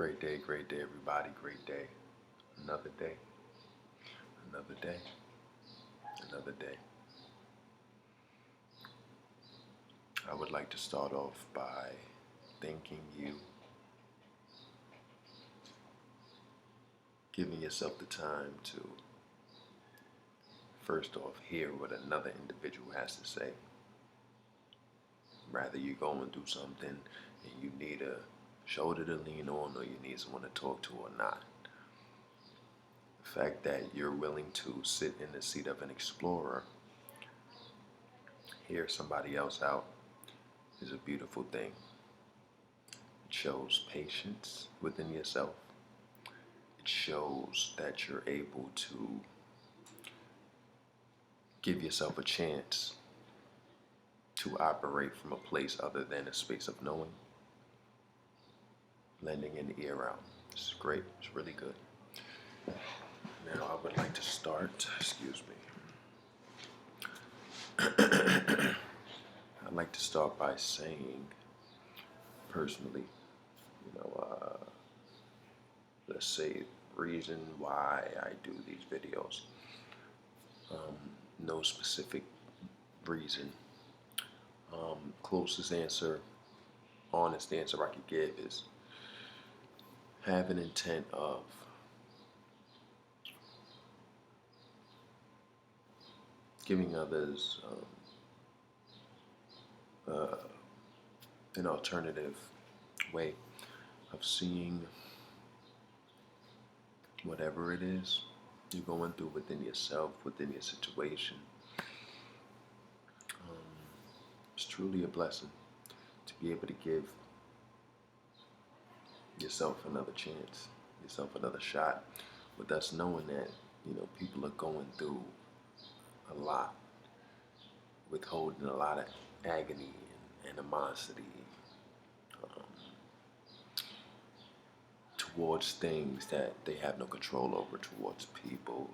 Great day, everybody. Great day. Another day, another day, another day. I would like to start off by thanking you, giving yourself the time to, first off, hear what another individual has to say. Rather you go and do something and you need a shoulder to lean on or you need someone to talk to or not. The fact that you're willing to sit in the seat of an explorer, hear somebody else out, is a beautiful thing. It shows patience within yourself. It shows that you're able to give yourself a chance to operate from a place other than a space of knowing, lending an ear out. It's great. It's really good. Now I would like to start, I'd like to start by saying, personally, let's say reason why I do these videos. No specific reason. Closest answer, honest answer I could give is have an intent of giving others an alternative way of seeing whatever it is you're going through within yourself, within your situation. It's truly a blessing to be able to give yourself another chance, yourself another shot, with us knowing that, people are going through a lot, withholding a lot of agony and animosity towards things that they have no control over, towards people.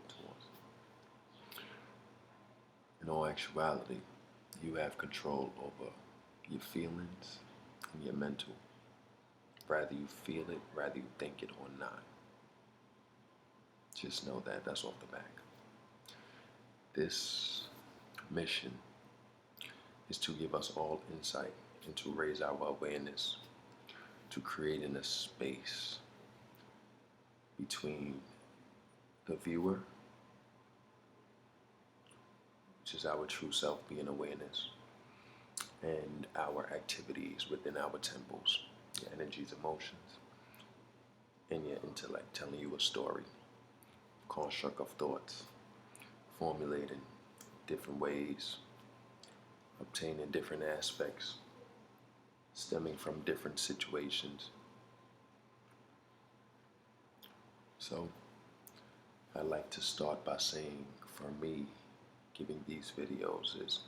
In all actuality, you have control over your feelings and your mental. Rather you feel it, rather you think it or not. Just know that, that's off the back. This mission is to give us all insight and to raise our awareness, to creating a space between the viewer, which is our true self being awareness, and our activities within our temples, your energies, emotions, and your intellect, telling you a story, construct of thoughts, formulating different ways, obtaining different aspects, stemming from different situations. So I'd like to start by saying, for me, giving these videos is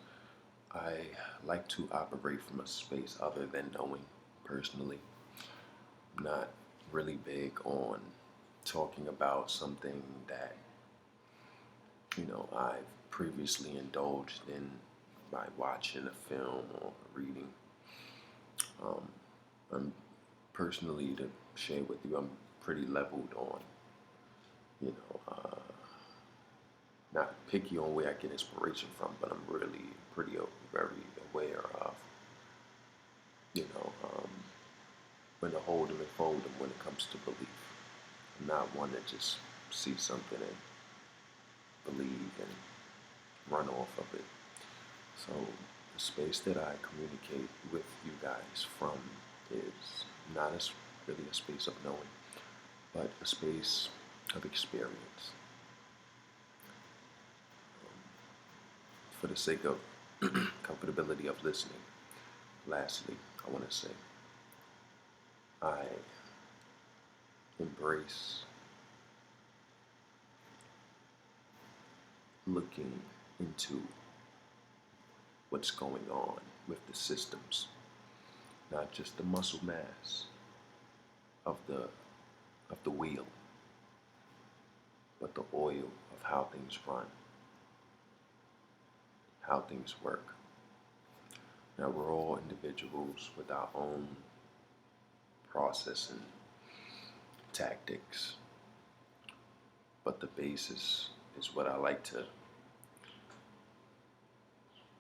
I like to operate from a space other than knowing personally. I'm not really big on talking about something that, I've previously indulged in by watching a film or reading. I'm personally, to share with you, I'm pretty leveled on, not picky on where I get inspiration from, but I'm really very aware of, when to hold them and fold them when it comes to belief. I'm not one to just see something and believe and run off of it. So the space that I communicate with you guys from is not really a space of knowing, but a space of experience. For the sake of comfortability of listening, lastly, I want to say I embrace looking into what's going on with the systems, not just the muscle mass of the wheel, but the oil of how things run, how things work. Now, we're all individuals with our own processing tactics, but the basis is what I like to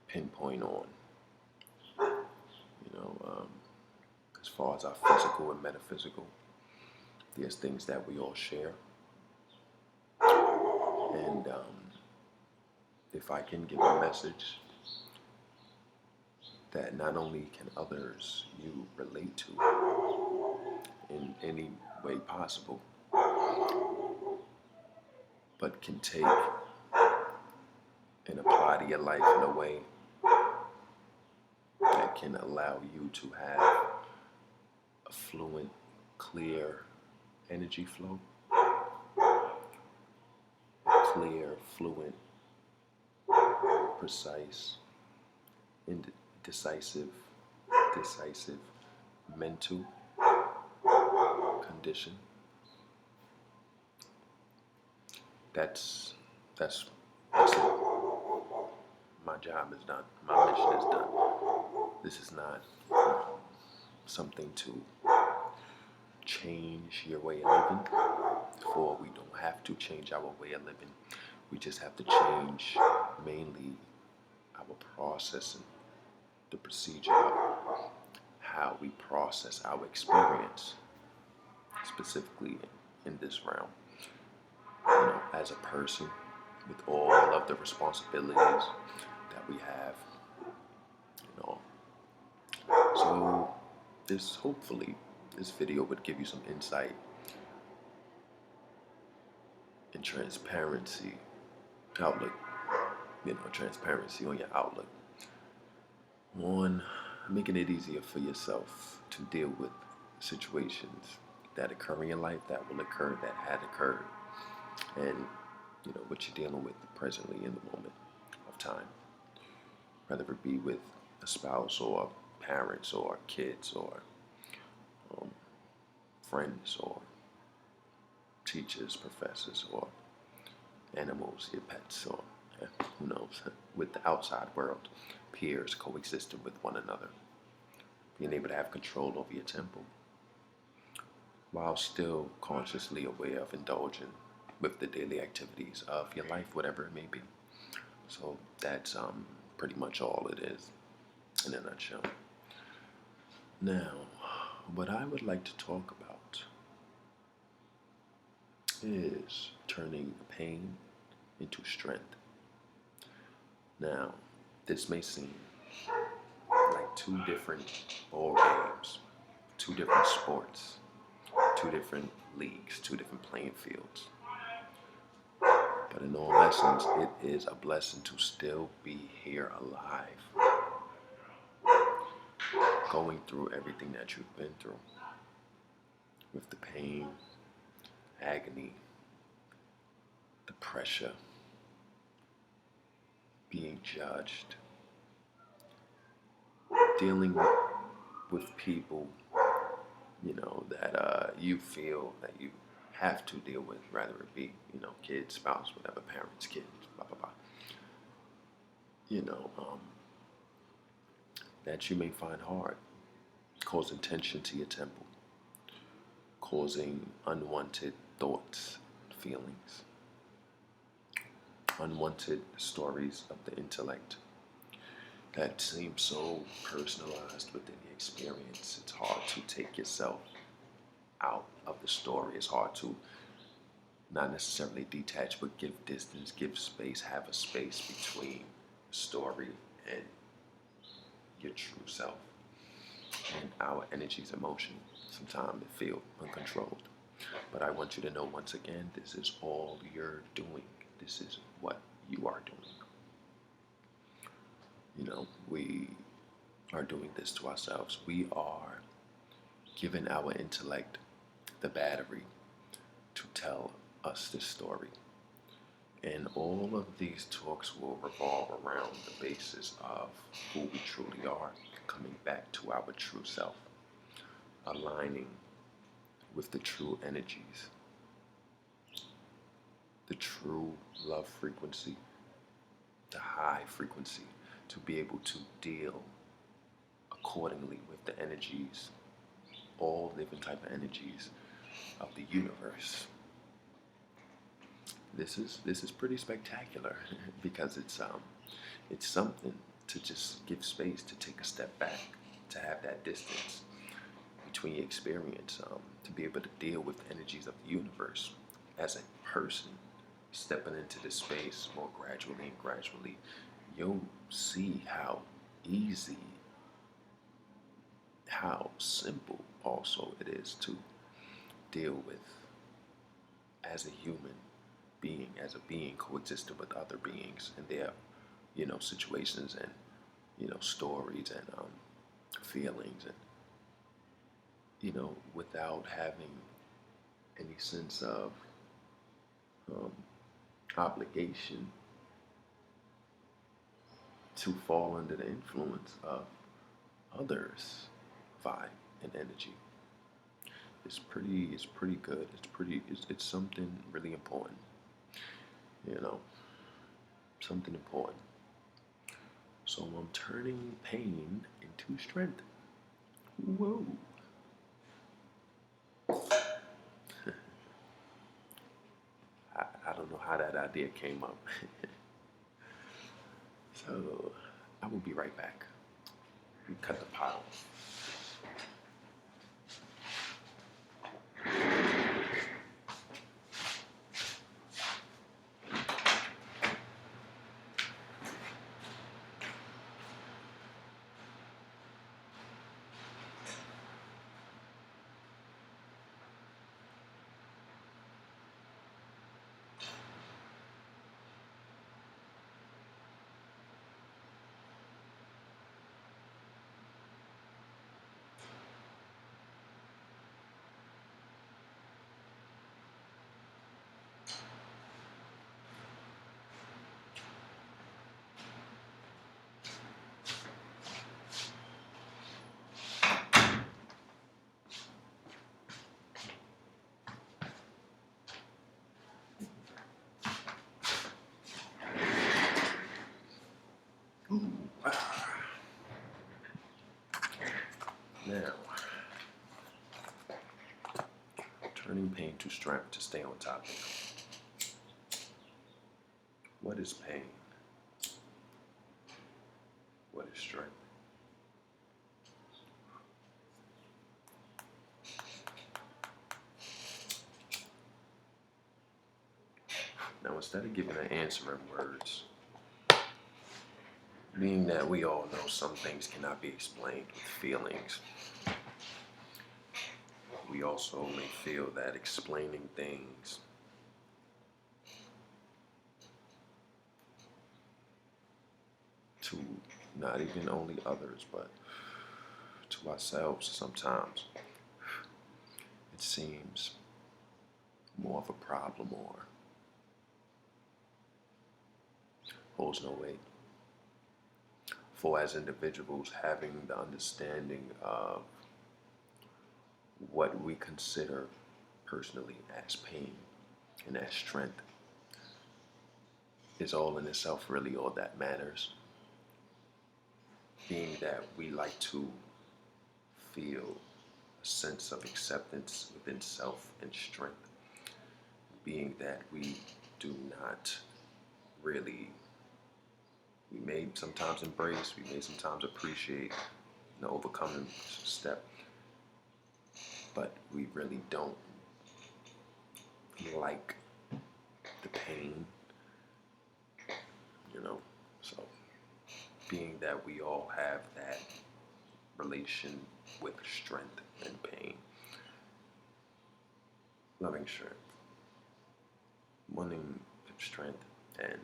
pinpoint on. As far as our physical and metaphysical, there's things that we all share. And if I can give a message that not only can others you relate to in any way possible, but can take and apply to your life in a way that can allow you to have a fluent, clear energy flow, clear, fluent, precise, decisive mental condition. That's it. My job is done. My mission is done. This is not something to change your way of living, for we don't have to change our way of living. We just have to change mainly our processing, the procedure of how we process our experience, specifically in this realm. As a person, with all of the responsibilities that we have, So hopefully, this video would give you some insight and transparency on your outlook on making it easier for yourself to deal with situations that occur in your life, that will occur, that had occurred, and what you're dealing with presently in the moment of time, whether it be with a spouse or parents or kids or friends or teachers, professors, or animals, your pets, or who knows, with the outside world, peers coexisting with one another, being able to have control over your temple while still consciously aware of indulging with the daily activities of your life, whatever it may be. So that's pretty much all it is in a nutshell. Now, what I would like to talk about is turning pain into strength. Now, this may seem like two different ball games, two different sports, two different leagues, two different playing fields. But in all essence, it is a blessing to still be here alive, going through everything that you've been through, with the pain, agony, the pressure, being judged, dealing with people, that you feel that you have to deal with, rather it be, kids, spouse, whatever, parents, kids, blah, blah, blah. That you may find hard, causing tension to your temple, causing unwanted thoughts, feelings, unwanted stories of the intellect that seem so personalized within the experience. It's hard to take yourself out of the story. It's hard to not necessarily detach, but give distance, give space, have a space between story and your true self. And our energies, emotion, sometimes they feel uncontrolled. But I want you to know, once again, this is all you're doing. This is what you are doing. We are doing this to ourselves. We are giving our intellect the battery to tell us this story. And all of these talks will revolve around the basis of who we truly are, coming back to our true self, aligning with the true energies, the true love frequency, the high frequency, to be able to deal accordingly with the energies, all different type of energies of the universe. This is pretty spectacular because it's something to just give space, to take a step back, to have that distance between your experience, to be able to deal with the energies of the universe as a person, stepping into this space more gradually and gradually. You'll see how easy, how simple also it is to deal with as a human being, as a being coexisting with other beings and their, situations and, stories and feelings, and, without having any sense of obligation to fall under the influence of others' vibe and energy. It's pretty good. It's something really important. Something important. So I'm turning pain into strength. Whoa. I don't know how that idea came up. So I will be right back. We cut the pile. Now, turning pain to strength, to stay on topic. What is pain? What is strength? Now, instead of giving an answer in words, being that we all know some things cannot be explained with feelings, we also may feel that explaining things to not even only others, but to ourselves sometimes, it seems more of a problem or holds no weight. For as individuals, having the understanding of what we consider personally as pain and as strength is all in itself really all that matters. Being that we like to feel a sense of acceptance within self and strength. Being that we do not really, we may sometimes embrace, we may sometimes appreciate the overcoming step, but we really don't like the pain, so being that we all have that relation with strength and pain, loving strength, wanting strength, and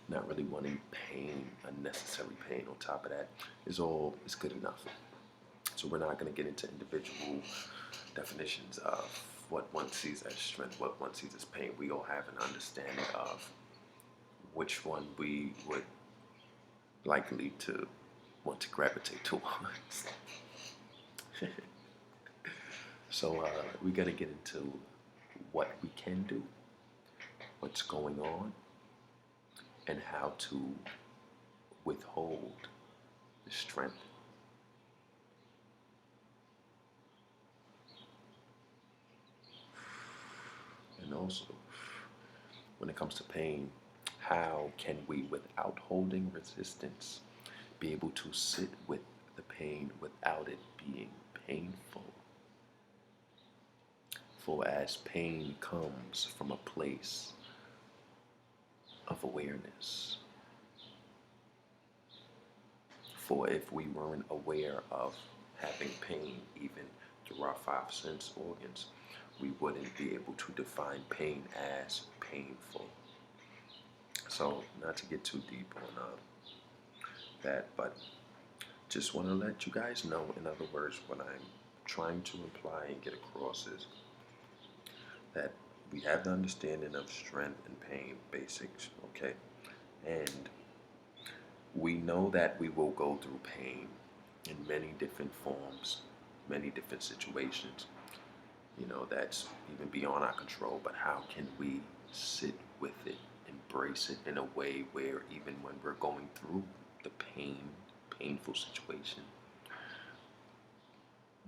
not really wanting pain, unnecessary pain on top of that, is good enough. So we're not going to get into individual definitions of what one sees as strength, what one sees as pain. We all have an understanding of which one we would likely to want to gravitate towards. So we got to get into what we can do, what's going on, and how to withhold the strength. also, when it comes to pain, how can we, without holding resistance, be able to sit with the pain without it being painful? For as pain comes from a place of awareness. For if we weren't aware of having pain, even through our five sense organs, we wouldn't be able to define pain as painful. So, not to get too deep on that, but just want to let you guys know, in other words, what I'm trying to imply and get across is that we have the understanding of strength and pain, basics, okay? And we know that we will go through pain in many different forms, many different situations. That's even beyond our control, but how can we sit with it, embrace it in a way where even when we're going through the painful situation,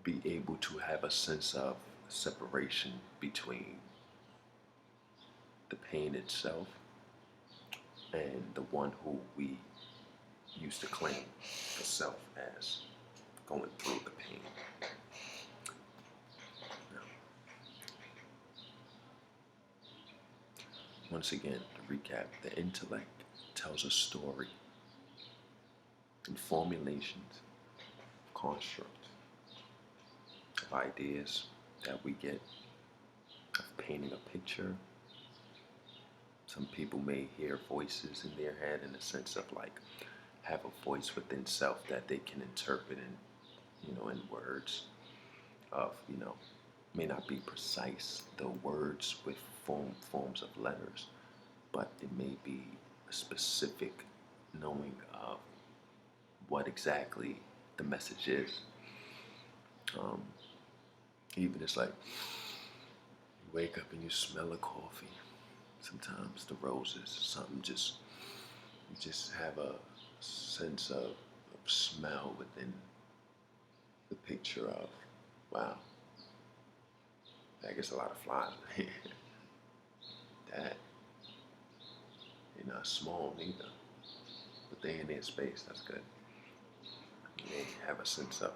be able to have a sense of separation between the pain itself and the one who we used to claim for self as going through the pain. Now, once again, to recap, the intellect tells a story and formulations, constructs of ideas that we get of painting a picture. Some people may hear voices in their head in the sense of like have a voice within self that they can interpret in words of, may not be precise, the words with forms of letters, but it may be a specific knowing of what exactly the message is. Even it's like you wake up and you smell a coffee. Sometimes the roses, something you just have a sense of smell within the picture of, wow, that gets a lot of flies in here. That, they're not small neither, but they in their space, that's good. They have a sense of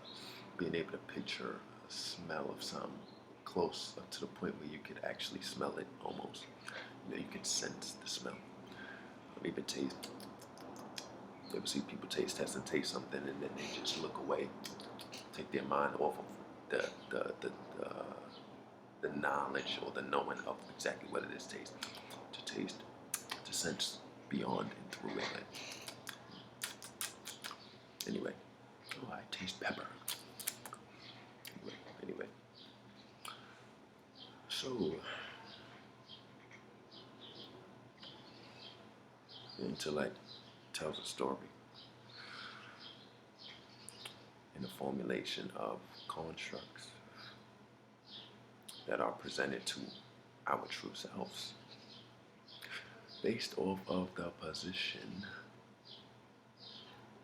being able to picture a smell of something close up to the point where you could actually smell it almost. You can sense the smell. Or even taste. You ever see people taste test and taste something and then they just look away, take their mind off of the knowledge or the knowing of exactly what it is to taste, to sense beyond and through it. Anyway, oh, I taste pepper. Anyway. So, the intellect tells a story in the formulation of constructs that are presented to our true selves based off of the position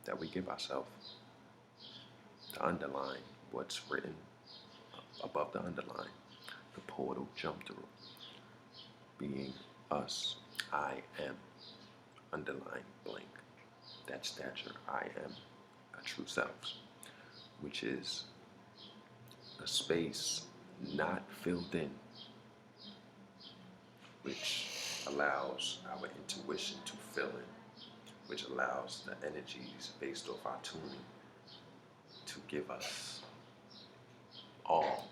that we give ourselves to underline what's written above the underline, the portal jump through, being us, I am, underline blank, that stature, I am a true self, which is a space not filled in, which allows our intuition to fill in, which allows the energies based off our tuning to give us all,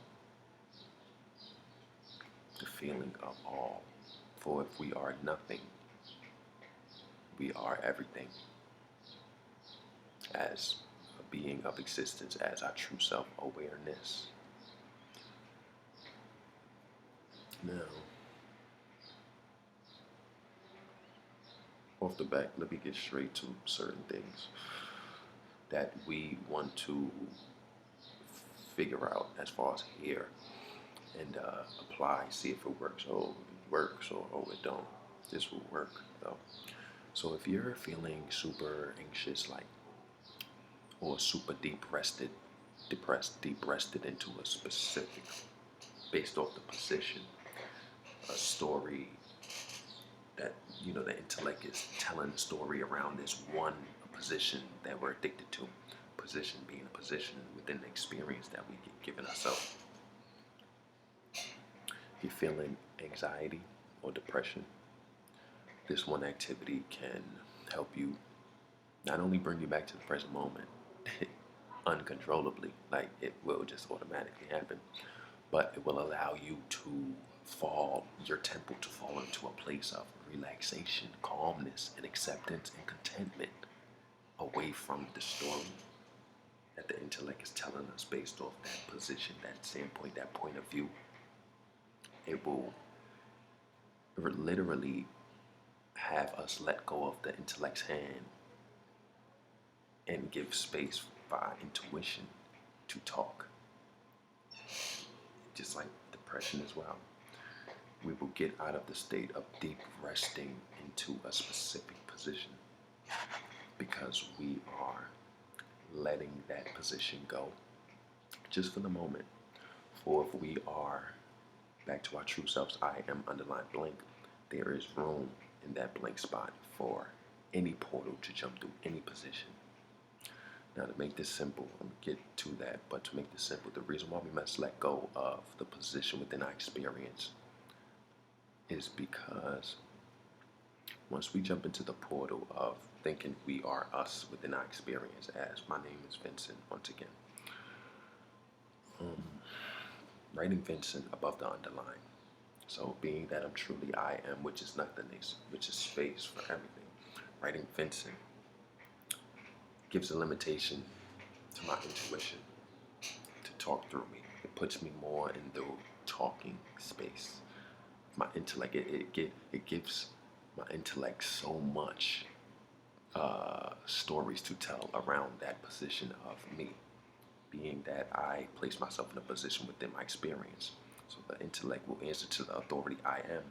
the feeling of all. For if we are nothing, we are everything as a being of existence, as our true self-awareness. Now, off the back, let me get straight to certain things that we want to figure out as far as here and apply, see if it works. Oh, it works, or oh, it don't. This will work though. So if you're feeling super anxious, or super depressed into a specific, based off the position, a story that, the intellect is telling a story around this one position that we're addicted to. Position being a position within the experience that we get given ourselves. If you're feeling anxiety or depression, this one activity can help you not only bring you back to the present moment uncontrollably, like it will just automatically happen, but it will allow you to your temple to fall into a place of relaxation, calmness, and acceptance and contentment away from the story that the intellect is telling us based off that position, that standpoint, that point of view. It will literally have us let go of the intellect's hand and give space for our intuition to talk. Just like depression as well. We will get out of the state of deep resting into a specific position because we are letting that position go just for the moment. For if we are back to our true selves, I am underlined blank, there is room in that blank spot for any portal to jump through any position. Now, to make this simple, I'm going to get to that, but to make this simple, the reason why we must let go of the position within our experience is because once we jump into the portal of thinking we are us within our experience, as my name is Vincent once again, writing Vincent above the underline. So being that I'm truly I am, which is nothingness, which is space for everything, writing Vincent gives a limitation to my intuition to talk through me. It puts me more in the talking space. My intellect, it gives my intellect so much stories to tell around that position of me, being that I place myself in a position within my experience. So the intellect will answer to the authority I am,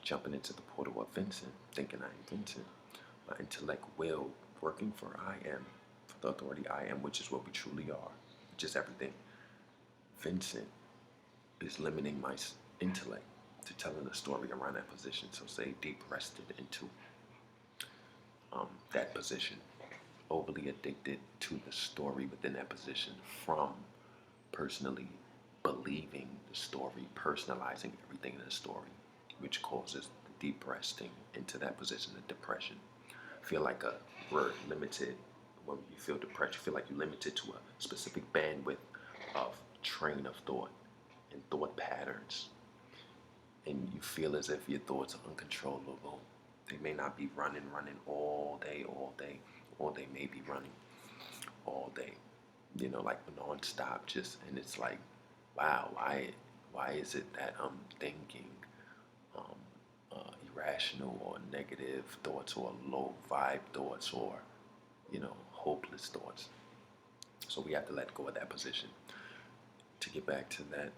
jumping into the portal of Vincent, thinking I am Vincent. My intellect will, working for I am, for the authority I am, which is what we truly are, which is everything. Vincent is limiting my intellect to telling a story around that position. So say deep rested into that position, overly addicted to the story within that position from personally believing the story, personalizing everything in the story, which causes the deep resting into that position of depression. Feel like we're limited. When you feel depressed, you feel like you're limited to a specific bandwidth of train of thought and thought patterns. And you feel as if your thoughts are uncontrollable. They may not be running all day, or they may be running all day, like non-stop, and it's like, wow, why is it that I'm thinking irrational or negative thoughts or low vibe thoughts or, hopeless thoughts? So we have to let go of that position. To get back to that,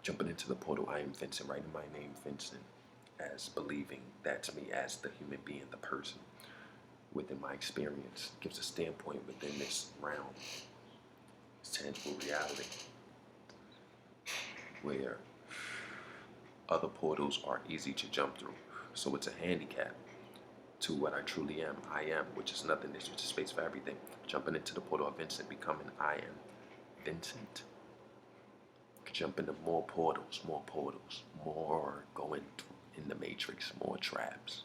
jumping into the portal, I am Vincent, writing my name Vincent, as believing that's me as the human being, the person within my experience, gives a standpoint within this realm, this tangible reality, where other portals are easy to jump through. So it's a handicap to what I truly am. I am, which is nothingness, which is space for everything. Jumping into the portal of Vincent, becoming I am Vincent. Could jump into more portals, more going in the matrix, more traps,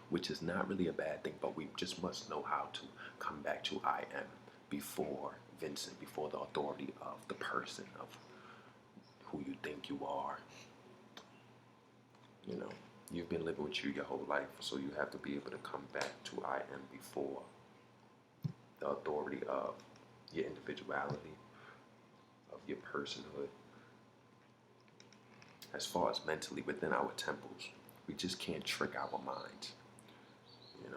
which is not really a bad thing, but we just must know how to come back to I am before Vincent, before the authority of the person, of who you think you are. You've been living with you your whole life, so you have to be able to come back to I am before the authority of your individuality, of your personhood. As far as mentally within our temples, we just can't trick our minds. We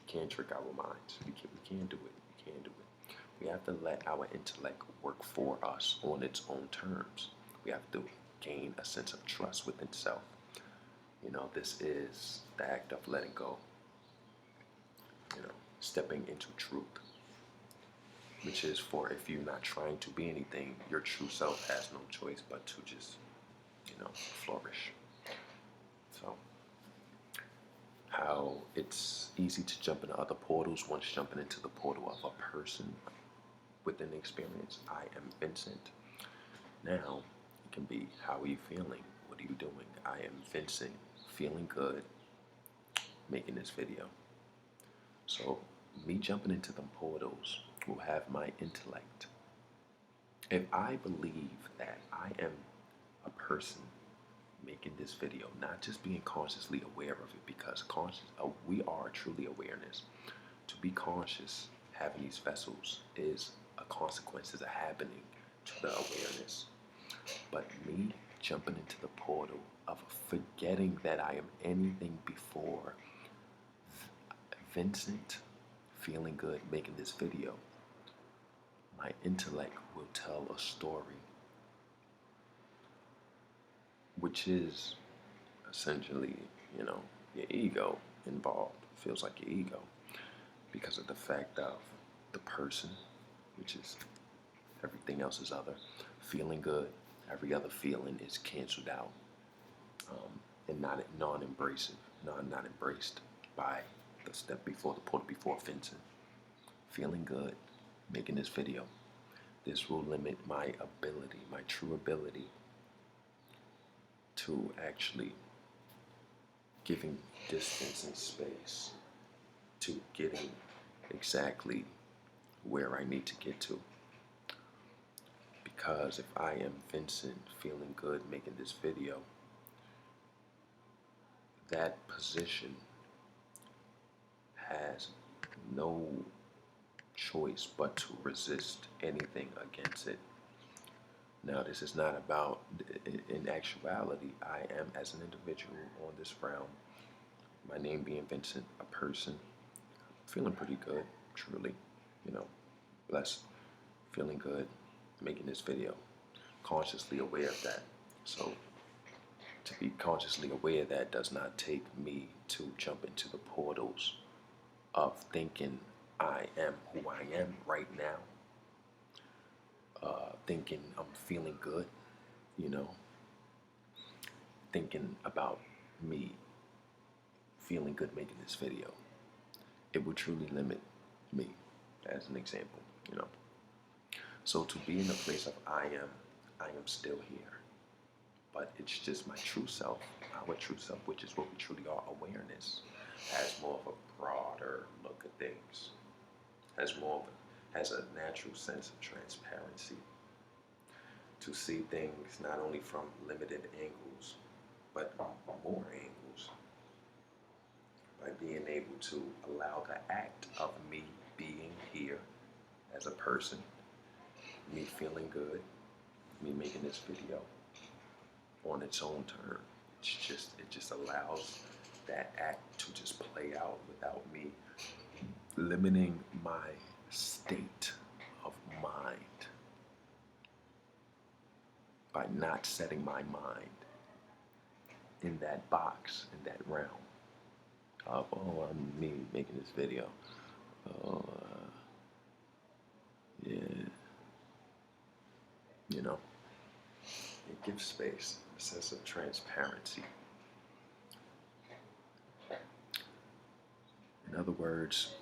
can't trick our minds. We can't do it. We have to let our intellect work for us on its own terms. We have to gain a sense of trust within self. This is the act of letting go. Stepping into truth, which is for if you're not trying to be anything, your true self has no choice but to just flourish. So, how it's easy to jump into other portals once jumping into the portal of a person within the experience. I am Vincent. Now, it can be, how are you feeling? What are you doing? I am Vincent, feeling good, making this video. So, me jumping into them portals will have my intellect. If I believe that I am a person making this video, not just being consciously aware of it, because we are truly awareness. To be conscious, having these vessels is a consequence, is a happening to the awareness. But me jumping into the portal of forgetting that I am anything before Vincent, feeling good, making this video, my intellect will tell a story, which is essentially, your ego involved. Feels like your ego because of the fact of the person, which is everything else is other. Feeling good, every other feeling is canceled out, and not non-embraced by the step before, the portal before Vincent. Feeling good, making this video. This will limit my ability, my true ability, to actually giving distance and space to getting exactly where I need to get to. Because if I am Vincent, feeling good, making this video, that position has no choice but to resist anything against it. Now, this is not about, in actuality, I am, as an individual on this realm, my name being Vincent, a person, feeling pretty good, truly, blessed, feeling good, making this video, consciously aware of that. So, to be consciously aware of that does not take me to jump into the portals of thinking I am who I am right now, thinking I'm feeling good, thinking about me feeling good making this video. It would truly limit me, as an example, So to be in the place of I am still here. But it's just my true self, our true self, which is what we truly are. Awareness has more of a broader look at things, has a natural sense of transparency, to see things not only from limited angles, but more angles, by being able to allow the act of me being here as a person, me feeling good, me making this video on its own term. It just allows that act to just play out without me limiting my state of mind, by not setting my mind in that box, in that realm of, oh, I'm me making this video. Oh, yeah. It gives space, a sense of transparency. In other words,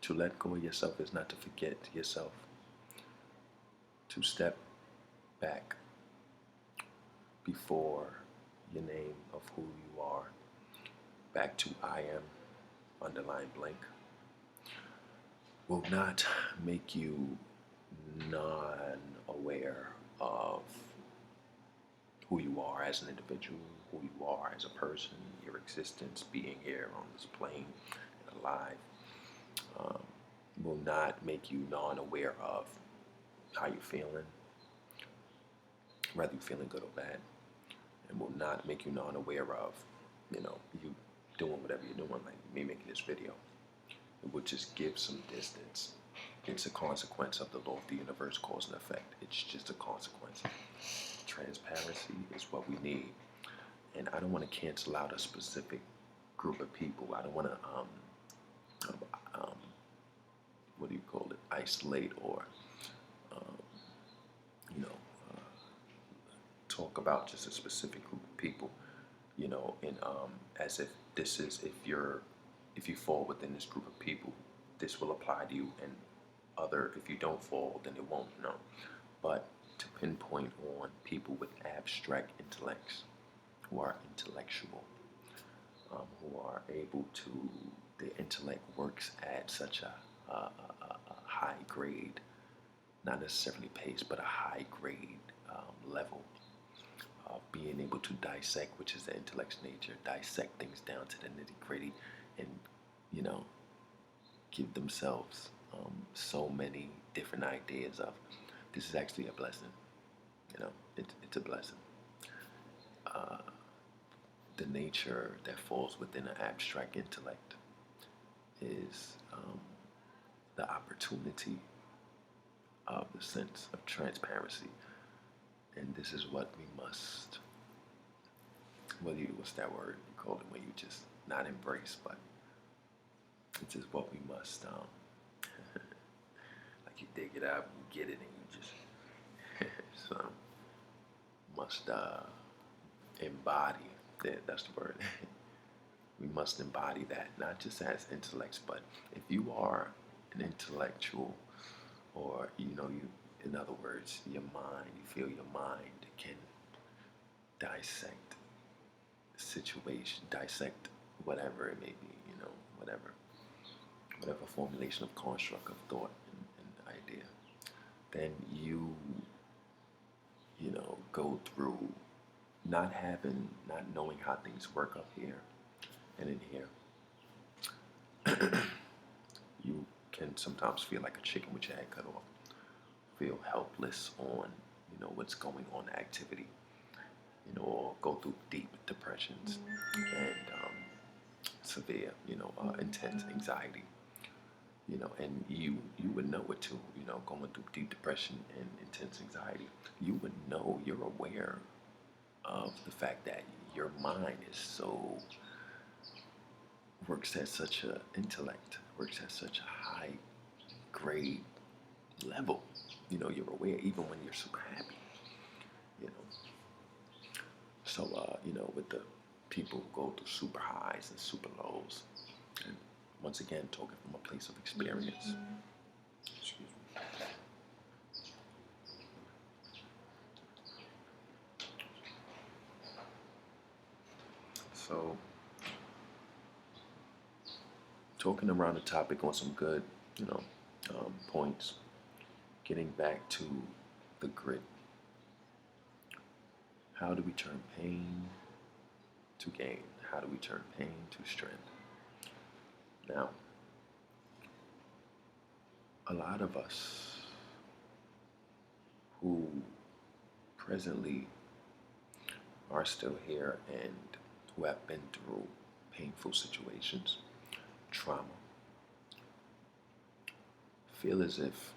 to let go of yourself is not to forget yourself. To step back before your name of who you are, back to I am, underline blank, will not make you non-aware of who you are as an individual, who you are as a person, your existence, being here on this plane, alive, will not make you non-aware of how you're feeling, whether you're feeling good or bad, and will not make you non-aware of, you doing whatever you're doing, like me making this video. It would just give some distance. It's a consequence of the law of the universe, cause and effect. It's just a consequence. Transparency is what we need. And I don't want to cancel out a specific group of people. I don't want to, isolate or, talk about just a specific group of people, and as if this is if you fall within this group of people, this will apply to you, and if you don't fall, then it won't. No, but to pinpoint on people with abstract intellects, who are intellectual, who are able to, their intellect works at such a high grade, not necessarily pace, but a high grade level of being able to dissect, which is the intellect's nature, dissect things down to the nitty gritty, and give themselves so many different ideas of this is actually a blessing. It's a blessing. The nature that falls within an abstract intellect is the opportunity of the sense of transparency. And this is what we must, what's that word you call it when you just not embrace, but it's just what we must, like you dig it up, you get it, and you just, so, must embody, that's the word. We must embody that, not just as intellects, but if you are an intellectual, or you, in other words, your mind, you feel your mind can dissect situation, dissect whatever it may be, whatever formulation of construct of thought and idea, then you go through not knowing how things work up here and in here. You can sometimes feel like a chicken with your head cut off, feel helpless on what's going on, activity, or go through deep depressions and severe intense anxiety, and you would know it too, going through deep depression and intense anxiety. You would know, you're aware of the fact that your mind is works at such a intellect, works at such a high grade level. You're aware even when you're super happy. So with the people who go through super highs and super lows, and once again talking from a place of experience. Excuse me. So, talking around the topic on some good, points, getting back to the grit. How do we turn pain to gain? How do we turn pain to strength? Now, a lot of us who presently are still here and who have been through painful situations, trauma, feel as if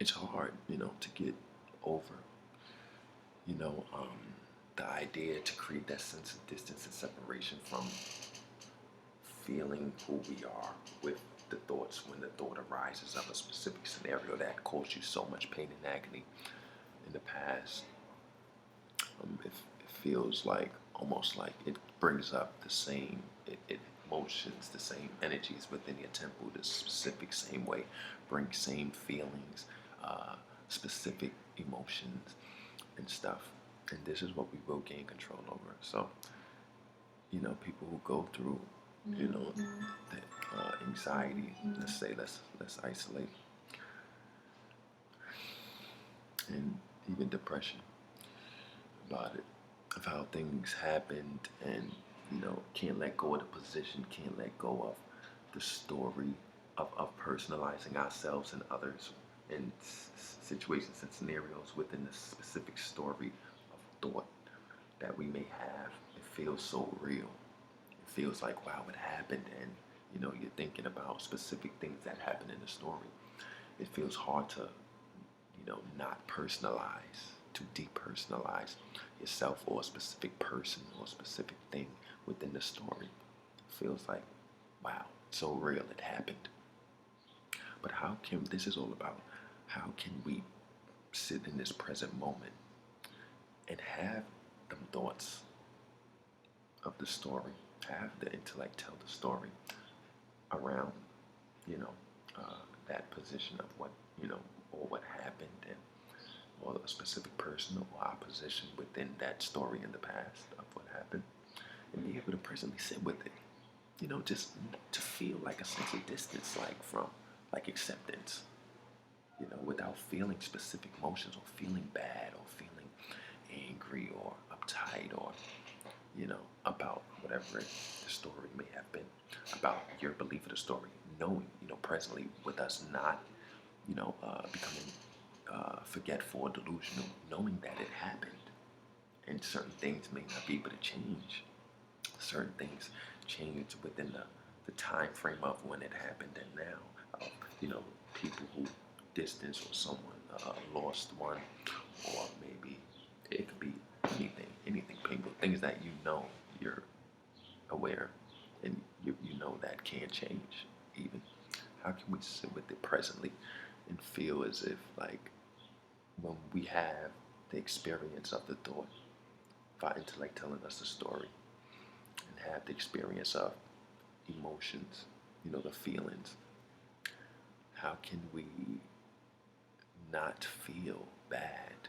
it's hard, to get over, the idea to create that sense of distance and separation from feeling who we are with the thoughts when the thought arises of a specific scenario that caused you so much pain and agony in the past. It feels like, almost like it brings up the same emotions, the same energies within your temple, the specific same way, bring same feelings, specific emotions and stuff. And this is what we will gain control over. So, people who go through, that anxiety, let's say, let's isolate, and even depression about it, of how things happened, and can't let go of the position, can't let go of the story of personalizing ourselves and others in situations and scenarios within the specific story of thought that we may have. It feels so real. It feels like, wow, it happened, and you're thinking about specific things that happened in the story. It feels hard to not personalize, to depersonalize yourself or a specific person or a specific thing within the story. It feels like, wow, it's so real, it happened. But this is all about, how can we sit in this present moment and have them thoughts of the story. Have the intellect tell the story around, you know, that position of what, or what happened, and or a specific person or our position within that story in the past of what happened, and be able to presently sit with it. Just to feel like a sense of distance, like acceptance, without feeling specific emotions or feeling bad or feeling angry or uptight or, about whatever the story may have been, about your belief of the story, knowing, presently with us not, becoming forgetful or delusional, knowing that it happened and certain things may not be able to change. Certain things change within the time frame of when it happened and now. People who distance or someone lost one, or maybe it could be anything painful, things that you're aware and you know that can't change even. How can we sit with it presently and feel as if, like, when we have the experience of the thought, of our intellect telling us the story, and have the experience of emotions, the feelings, how can we not feel bad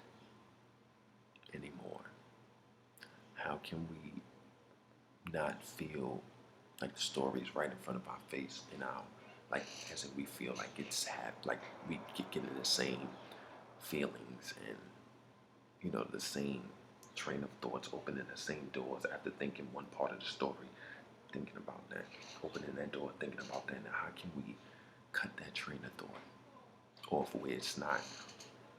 anymore? How can we not feel like the story is right in front of our face, like, as if we feel like like we keep getting the same feelings and, the same train of thoughts, opening the same doors after thinking one part of the story, thinking about that, opening that door, thinking about that. Now, how can we cut that train of thought off where it's not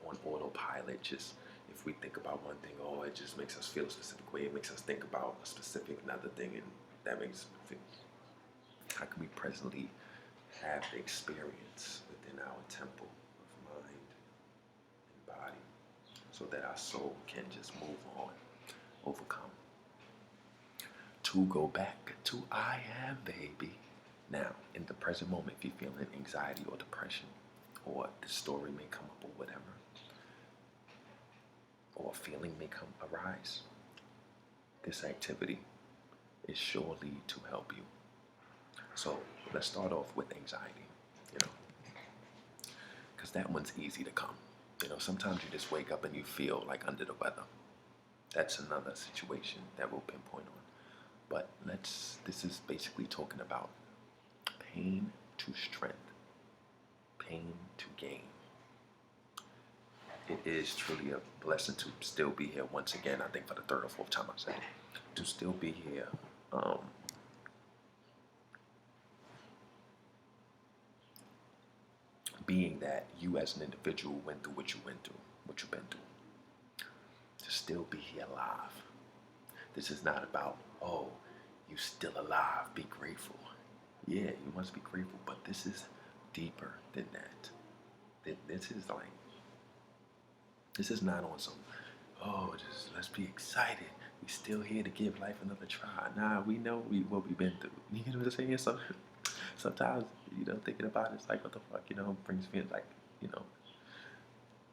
on autopilot? Just if we think about one thing, it just makes us feel a specific way. It makes us think about a specific another thing, and that makes us feel. How can we presently have the experience within our temple of mind and body, so that our soul can just move on, overcome, to go back to I am, baby. Now, in the present moment, if you're feeling anxiety or depression, or the story may come up or whatever, or a feeling may arise, this activity is surely to help you. So let's start off with anxiety, because that one's easy to come. Sometimes you just wake up and you feel like under the weather. That's another situation that we'll pinpoint on. But this is basically talking about pain to strength, pain to gain. It is truly a blessing to still be here once again. I think for the third or fourth time I've said it, to still be here. Being that you as an individual went through what you went through, what you've been through, to still be here alive. This is not about, you still alive, be grateful. Yeah, you must be grateful, but this is deeper than that. This is not on some, just let's be excited. We still here to give life another try. Nah, we know what we've been through. You know what I'm saying? So sometimes, thinking about it's like, what the fuck, brings me like,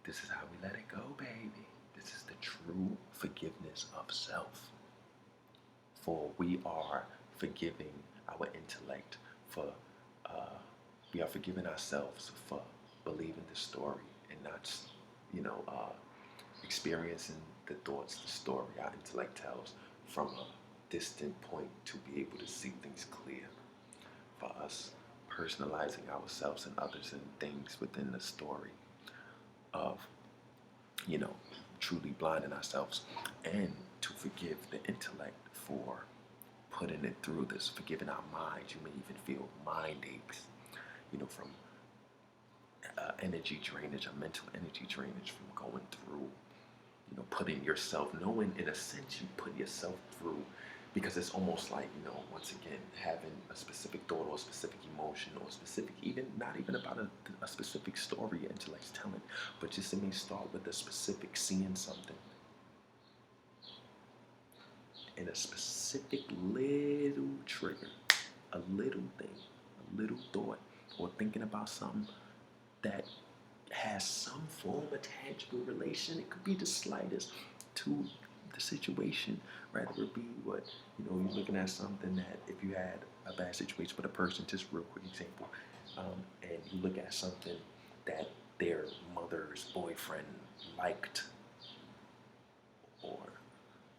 this is how we let it go, baby. This is the true forgiveness of self. For we are forgiving our intellect we are forgiving ourselves for believing the story and not, experiencing the thoughts, the story our intellect tells from a distant point, to be able to see things clear. For us personalizing ourselves and others and things within the story of, truly blinding ourselves, and to forgive the intellect for putting it through this, forgiving our minds. You may even feel mind aches, from energy drainage, a mental energy drainage from going through, putting yourself, knowing in a sense you put yourself through, because it's almost like, once again, having a specific thought or a specific emotion or a specific, even not even about a specific story your intellect's telling, but just it may start with a specific seeing something in a specific little trigger, a little thing, a little thought, or thinking about something that has some form of tangible relation. It could be the slightest to the situation, rather it be what, you're looking at something that if you had a bad situation with a person, just real quick example, and you look at something that their mother's boyfriend liked, or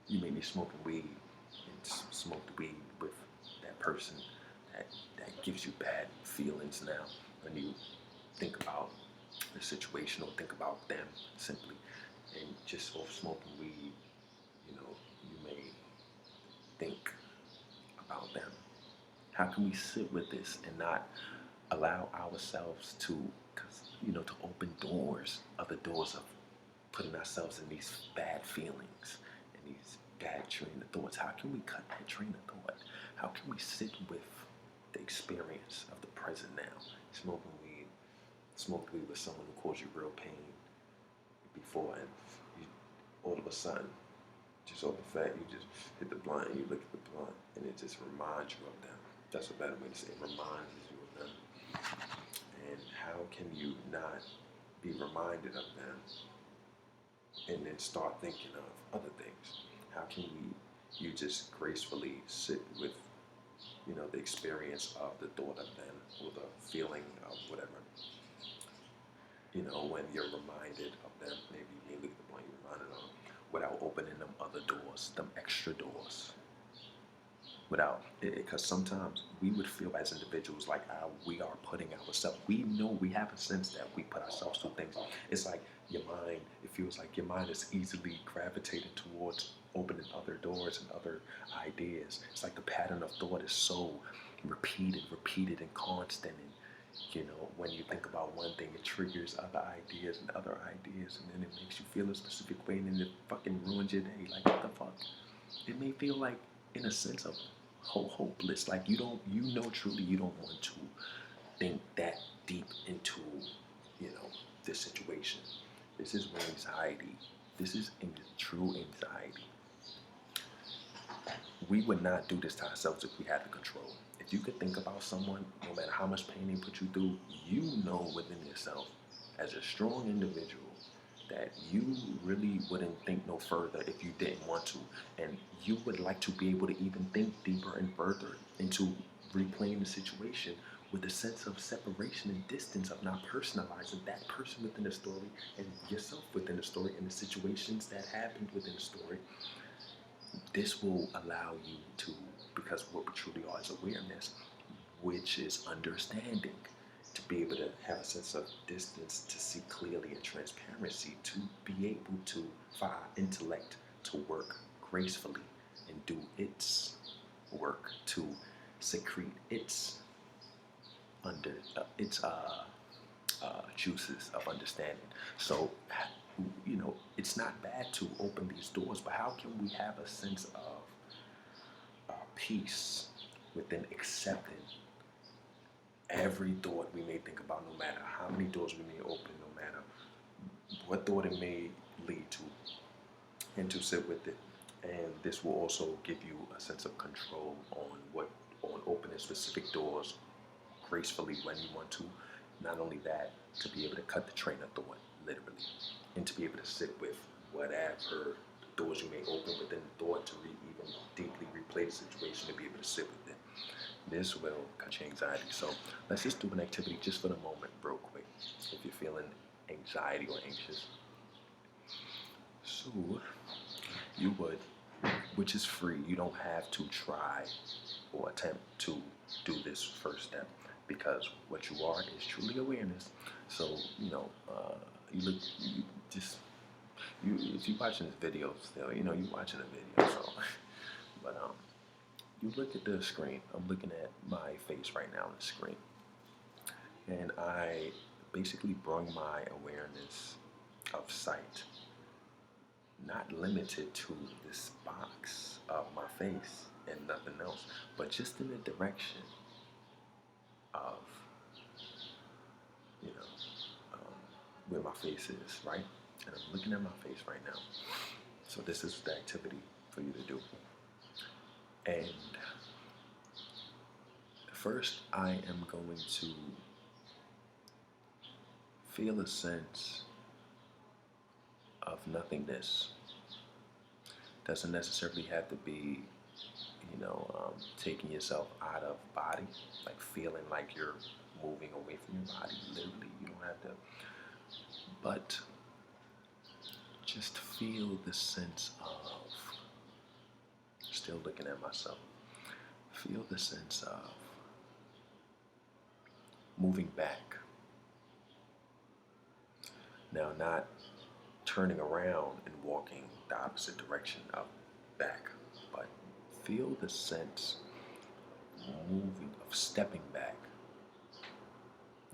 you may be smoking weed and smoked weed with that person that gives you bad feelings now when you think about the situation or think about them simply, and just off smoking weed, you may think about them. How can we sit with this and not allow ourselves to, to open doors, other doors of putting ourselves in these bad feelings and these bad train of thoughts? How can we cut that train of thought? How can we sit with the experience of the present now? Smoked weed with someone who caused you real pain before, and you, all of a sudden, just off the fact you just hit the blunt and you look at the blunt and it just reminds you of them. That's a better way to say it, reminds you of them. And how can you not be reminded of them and then start thinking of other things? How can you just gracefully sit with, the experience of the thought of them or the feeling of whatever? When you're reminded of them, maybe you look at the blunt, you're reminded of them, without opening them other doors, them extra doors. Without it, because sometimes we would feel as individuals like we are putting ourselves, we know we have a sense that we put ourselves through things. It's like your mind, it feels like your mind is easily gravitating towards opening other doors and other ideas. It's like the pattern of thought is so repeated and constant, and when you think about one thing, it triggers other ideas, and then it makes you feel a specific way, and then it fucking ruins your day. Like, what the fuck? It may feel like, in a sense of hopeless, like truly you don't want to think that deep into, this situation. This is anxiety. This is true anxiety. We would not do this to ourselves if we had the control. If you could think about someone, no matter how much pain they put you through, you know within yourself, as a strong individual, that you really wouldn't think no further if you didn't want to. And you would like to be able to even think deeper and further into replaying the situation with a sense of separation and distance, of not personalizing that person within the story and yourself within the story and the situations that happened within the story. This will allow you to, because what we truly are is awareness, which is understanding, to be able to have a sense of distance, to see clearly, and transparency, to be able to, for our intellect to work gracefully and do its work, to secrete its juices of understanding. So, it's not bad to open these doors, but how can we have a sense of peace within accepting every thought we may think about, no matter how many doors we may open, no matter what thought it may lead to, and to sit with it. And this will also give you a sense of control on opening specific doors gracefully when you want to. Not only that, to be able to cut the train of thought, literally, and to be able to sit with whatever doors you may open within the thought, to even deeply replay the situation, to be able to sit with it. This will cut your anxiety. So let's just do an activity just for the moment, real quick, if you're feeling anxiety or anxious. So you would, which is free, you don't have to try or attempt to do this first step, because what you are is truly awareness. So, if you're watching this video still, you're watching a video, so, but, you look at the screen. I'm looking at my face right now on the screen. And I basically bring my awareness of sight, not limited to this box of my face and nothing else, but just in the direction of, where my face is, right? And I'm looking at my face right now. So this is the activity for you to do. And first, I am going to feel a sense of nothingness Doesn't necessarily have to be, taking yourself out of body, like feeling like you're moving away from your body. Literally, you don't have to. But just feel the sense of, still looking at myself, feel the sense of moving back. Now, not turning around and walking the opposite direction of back, but feel the sense of stepping back.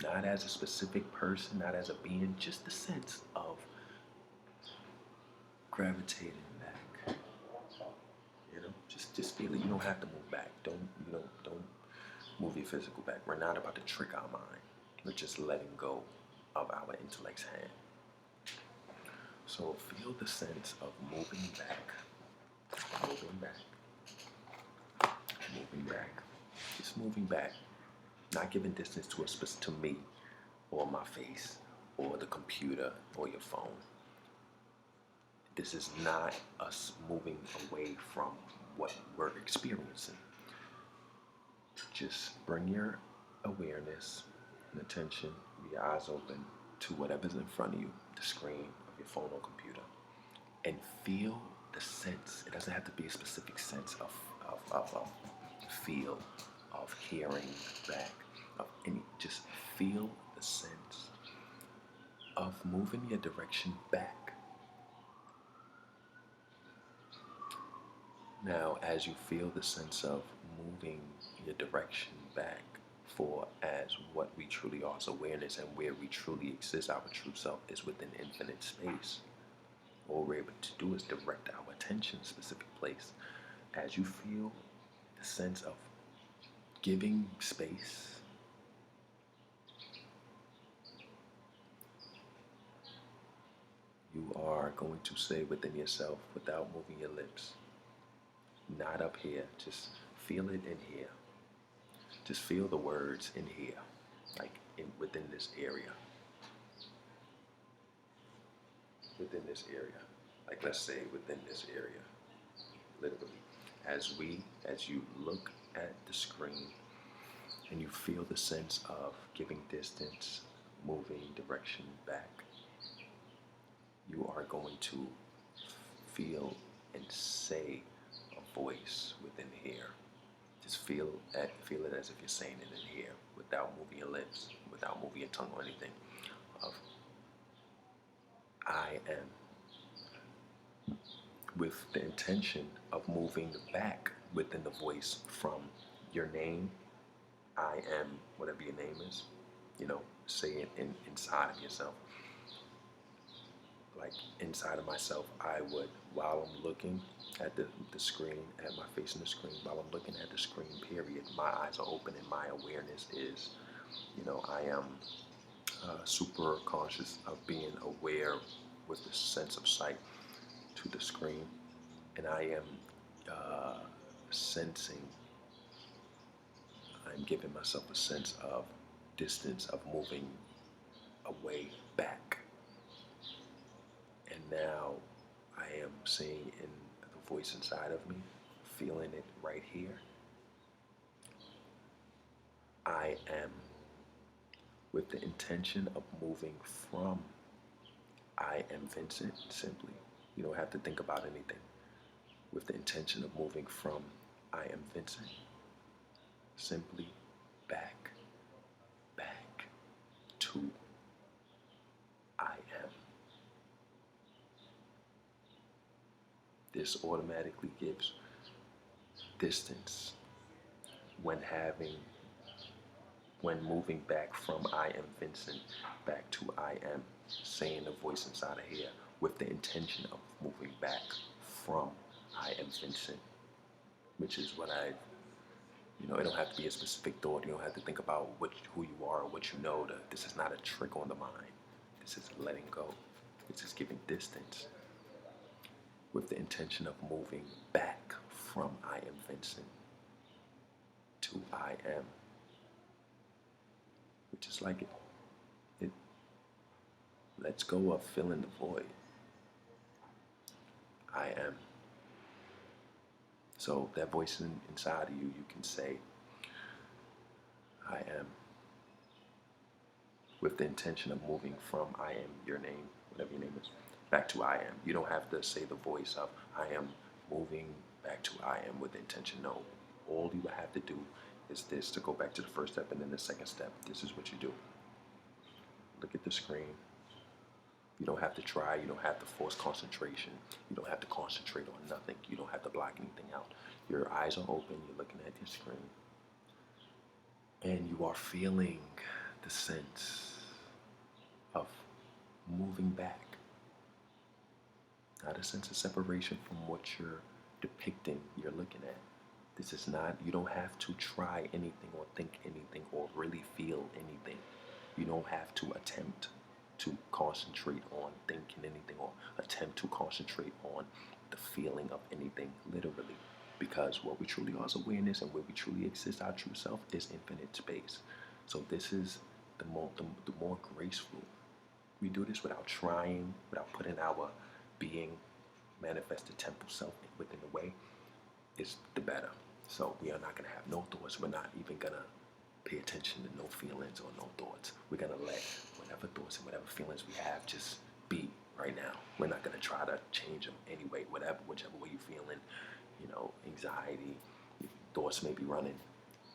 Not as a specific person, not as a being, just the sense of gravitating back. Just feel it. You don't have to move back. Don't move your physical back. We're not about to trick our mind. We're just letting go of our intellect's hand. So feel the sense of moving back, moving back, moving back. Just moving back. Not giving distance to me or my face or the computer or your phone. This is not us moving away from what we're experiencing. Just bring your awareness and attention, your eyes open, to whatever's in front of you, the screen of your phone or computer, and feel the sense. It doesn't have to be a specific sense of feel, of hearing back, of any. Just feel the sense of moving your direction back. Now, as you feel the sense of moving your direction back for as what we truly are as awareness and where we truly exist, our true self is within infinite space. All we're able to do is direct our attention to a specific place. As you feel the sense of giving space, you are going to say within yourself without moving your lips, not up here, just feel it in here. Just feel the words in here, like within this area. Within this area. Like let's say within this area. Literally. As you look at the screen and you feel the sense of giving distance, moving direction back, you are going to feel and say a voice within here. Just feel it as if you're saying it in here without moving your lips, without moving your tongue or anything. Of I am, with the intention of moving back within the voice from your name. I am, whatever your name is. Say it inside of yourself. Like inside of myself, I would, while I'm looking at the screen, at my face in the screen, while I'm looking at the screen, period, my eyes are open and my awareness is, I am super conscious of being aware with the sense of sight to the screen, and I am sensing, I'm giving myself a sense of distance, of moving away back. And now I am seeing in the voice inside of me, feeling it right here. I am, with the intention of moving from I am Vincent, simply. You don't have to think about anything. With the intention of moving from I am Vincent, simply back to I am. This automatically gives distance when moving back from I am Vincent back to I am, saying the voice inside of here with the intention of moving back from I am Vincent, which is what it don't have to be a specific thought. You don't have to think about who you are or what you know. This is not a trick on the mind. This is letting go. This is giving distance with the intention of moving back from I am Vincent to I am. Which is like it lets go of filling the void. I am. So that voice inside of you, you can say, I am, with the intention of moving from I am your name, whatever your name is, back to I am. You don't have to say the voice of I am moving back to I am with intention. No. All you have to do is this, to go back to the first step and then the second step. This is what you do. Look at the screen. You don't have to try. You don't have to force concentration. You don't have to concentrate on nothing. You don't have to block anything out. Your eyes are open. You're looking at your screen. And you are feeling the sense of moving back. Not a sense of separation from what you're depicting, you're looking at. This is not, you don't have to try anything or think anything or really feel anything. You don't have to attempt to concentrate on thinking anything or attempt to concentrate on the feeling of anything, literally. Because what we truly are is awareness, and where we truly exist, our true self, is infinite space. So this is the more graceful. We do this without trying, without putting our being, manifested temple self within the way, is the better. So we are not going to have no thoughts. We're not even going to pay attention to no feelings or no thoughts. We're going to let whatever thoughts and whatever feelings we have just be right now. We're not going to try to change them anyway, whichever way you're feeling, anxiety, thoughts may be running.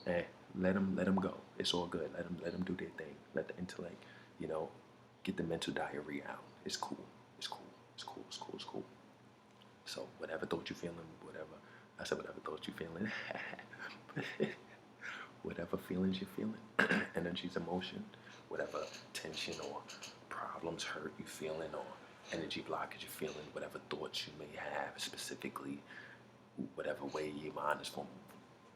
Let them go. It's all good. Let them do their thing. Let the intellect, get the mental diarrhea out. It's cool. It's cool. It's cool. It's cool. It's cool. So whatever thought you're feeling, whatever thoughts you're feeling, whatever feelings you're feeling, energies, emotion, whatever tension or problems, hurt you're feeling, or energy blockage you're feeling, whatever thoughts you may have specifically, whatever way your mind is forming,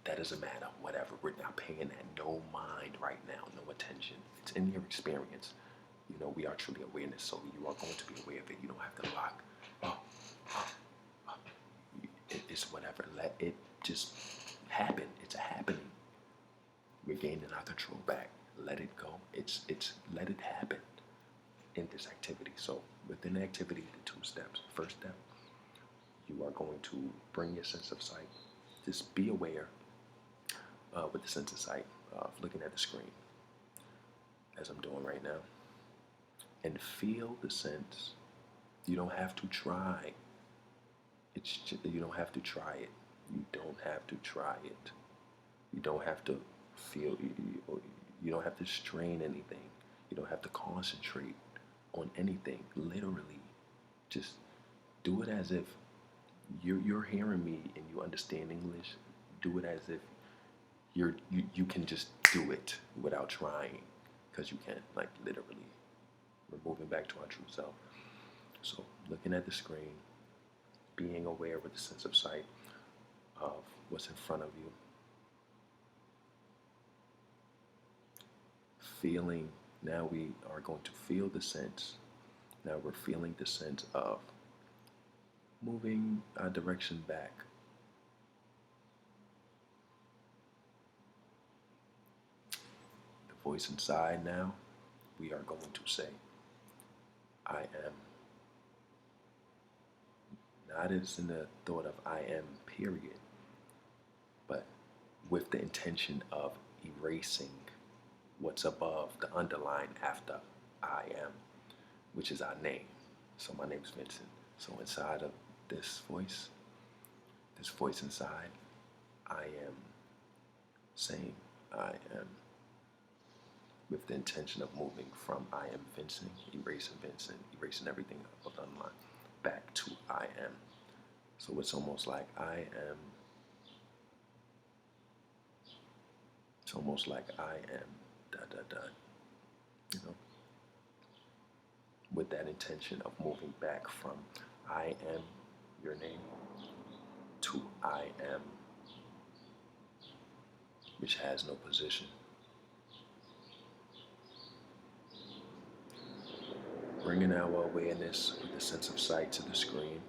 that doesn't matter. Whatever, we're not paying that no mind right now, no attention. It's in your experience. We are truly awareness, so you are going to be aware of it. You don't have to lock. It's whatever. Let it just happen. It's a happening. We're gaining our control back. Let it go. It's let it happen in this activity. So within the activity, the 2 steps. First step, you are going to bring your sense of sight. Just be aware with the sense of sight of looking at the screen, as I'm doing right now, and feel the sense. You don't have to try. It's just, you don't have to try it. You don't have to try it. You don't have to feel. You don't have to strain anything. You don't have to concentrate on anything. Literally, just do it as if you're hearing me and you understand English. Do it as if you can just do it without trying, because you can, like, literally. We're moving back to our true self. So looking at the screen, being aware with the sense of sight of what's in front of you, feeling. Now we are going to feel the sense. Now we're feeling the sense of moving our direction back. The voice inside now, we are going to say, I am. Not as in the thought of I am, period, but with the intention of erasing what's above the underline after I am, which is our name. So my name is Vincent. So inside of this voice inside, I am saying I am, with the intention of moving from I am Vincent, erasing everything of the underline, back to I am. So it's almost like I am. It's almost like I am, ... with that intention of moving back from I am your name to I am, which has no position. Bringing our awareness with the sense of sight to the screen.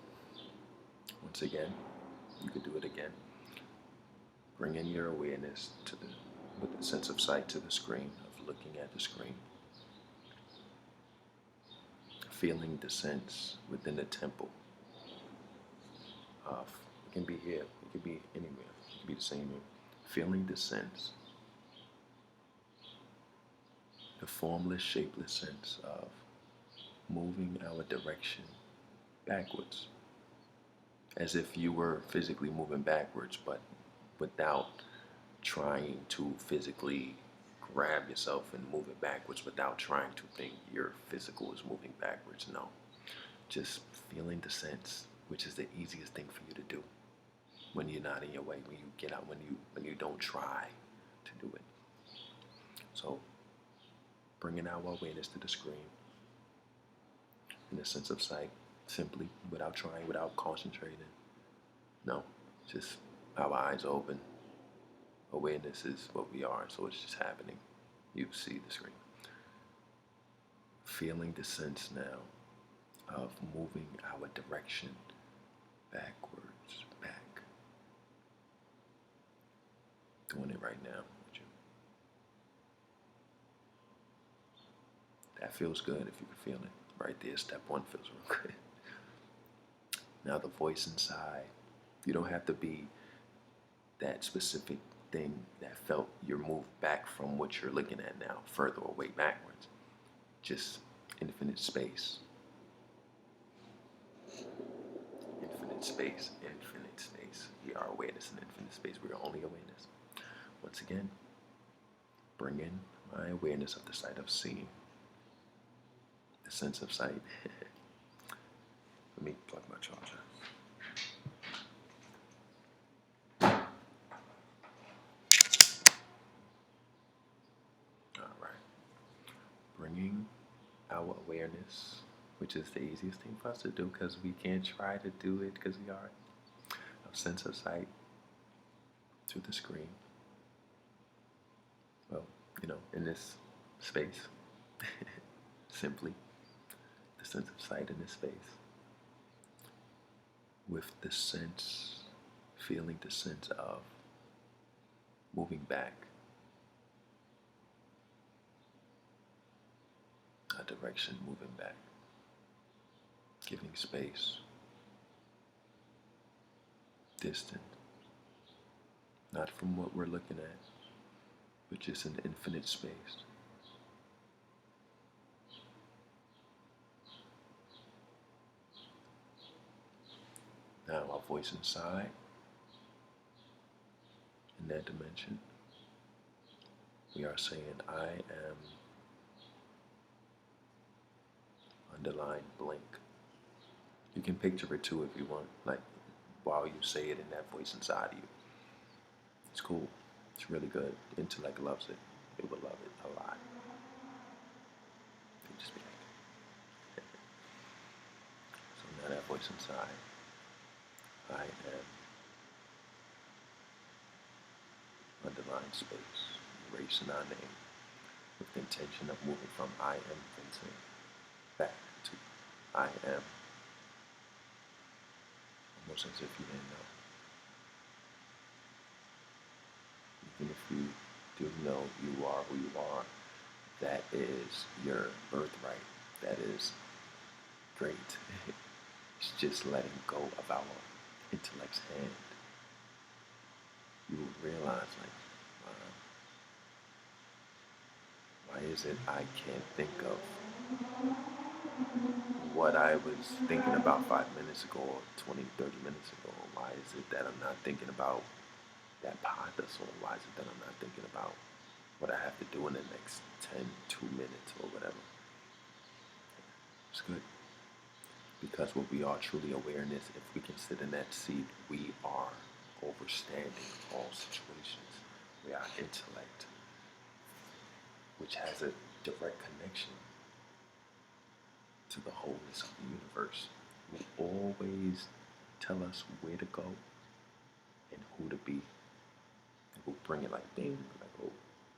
Once again, you could do it again. Bringing your awareness with the sense of sight to the screen, of looking at the screen. Feeling the sense within the temple of can be here. It could be anywhere. It could be the same room. Feeling the sense, the formless, shapeless sense of moving our direction backwards, as if you were physically moving backwards, but without trying to physically grab yourself and move it backwards, without trying to think your physical is moving backwards. No, just feeling the sense, which is the easiest thing for you to do when you're not in your way, when you get out, when you don't try to do it. So bringing our awareness to the screen in the sense of sight, simply, without trying, without concentrating. No, just our eyes open. Awareness is what we are, so it's just happening. You see the screen. Feeling the sense now of moving our direction backwards, back. Doing it right now with you. That feels good if you can feel it. Right there, step one feels real good. Now the voice inside. You don't have to be that specific thing that felt your move back from what you're looking at now, further away backwards. Just infinite space. Infinite space, infinite space. We are awareness in infinite space. We are only awareness. Once again, bring in my awareness of the sight of seeing. The sense of sight. Let me plug my charger. All right. Bringing our awareness, which is the easiest thing for us to do because we can't try to do it because we are a sense of sight to the screen. Well, in this space, simply the sense of sight in this space, with the sense, feeling the sense of moving back, a direction moving back, giving space, distant, not from what we're looking at, but just an infinite space. Now our voice inside, in that dimension, we are saying, I am underline blank. You can picture it too if you want, like while you say it in that voice inside of you. It's cool. It's really good. Intellect loves it. It will love it a lot. It just be like so now that voice inside. I am underline space, erasing our name with the intention of moving from I am Vincent back to I am, almost as if you didn't know. Even if you do know you are who you are, that is your birthright. That is great. It's just letting go of our intellect's hand. You will realize, like, why is it I can't think of what I was thinking about 5 minutes ago or 20, 30 minutes ago? Why is it that I'm not thinking about that podcast, or why is it that I'm not thinking about what I have to do in the next 2 minutes or whatever? It's good. Because what we are truly awareness, if we can sit in that seat, we are overstanding all situations. We are intellect, which has a direct connection to the wholeness of the universe. It will always tell us where to go and who to be. It will bring it like bing, like oh,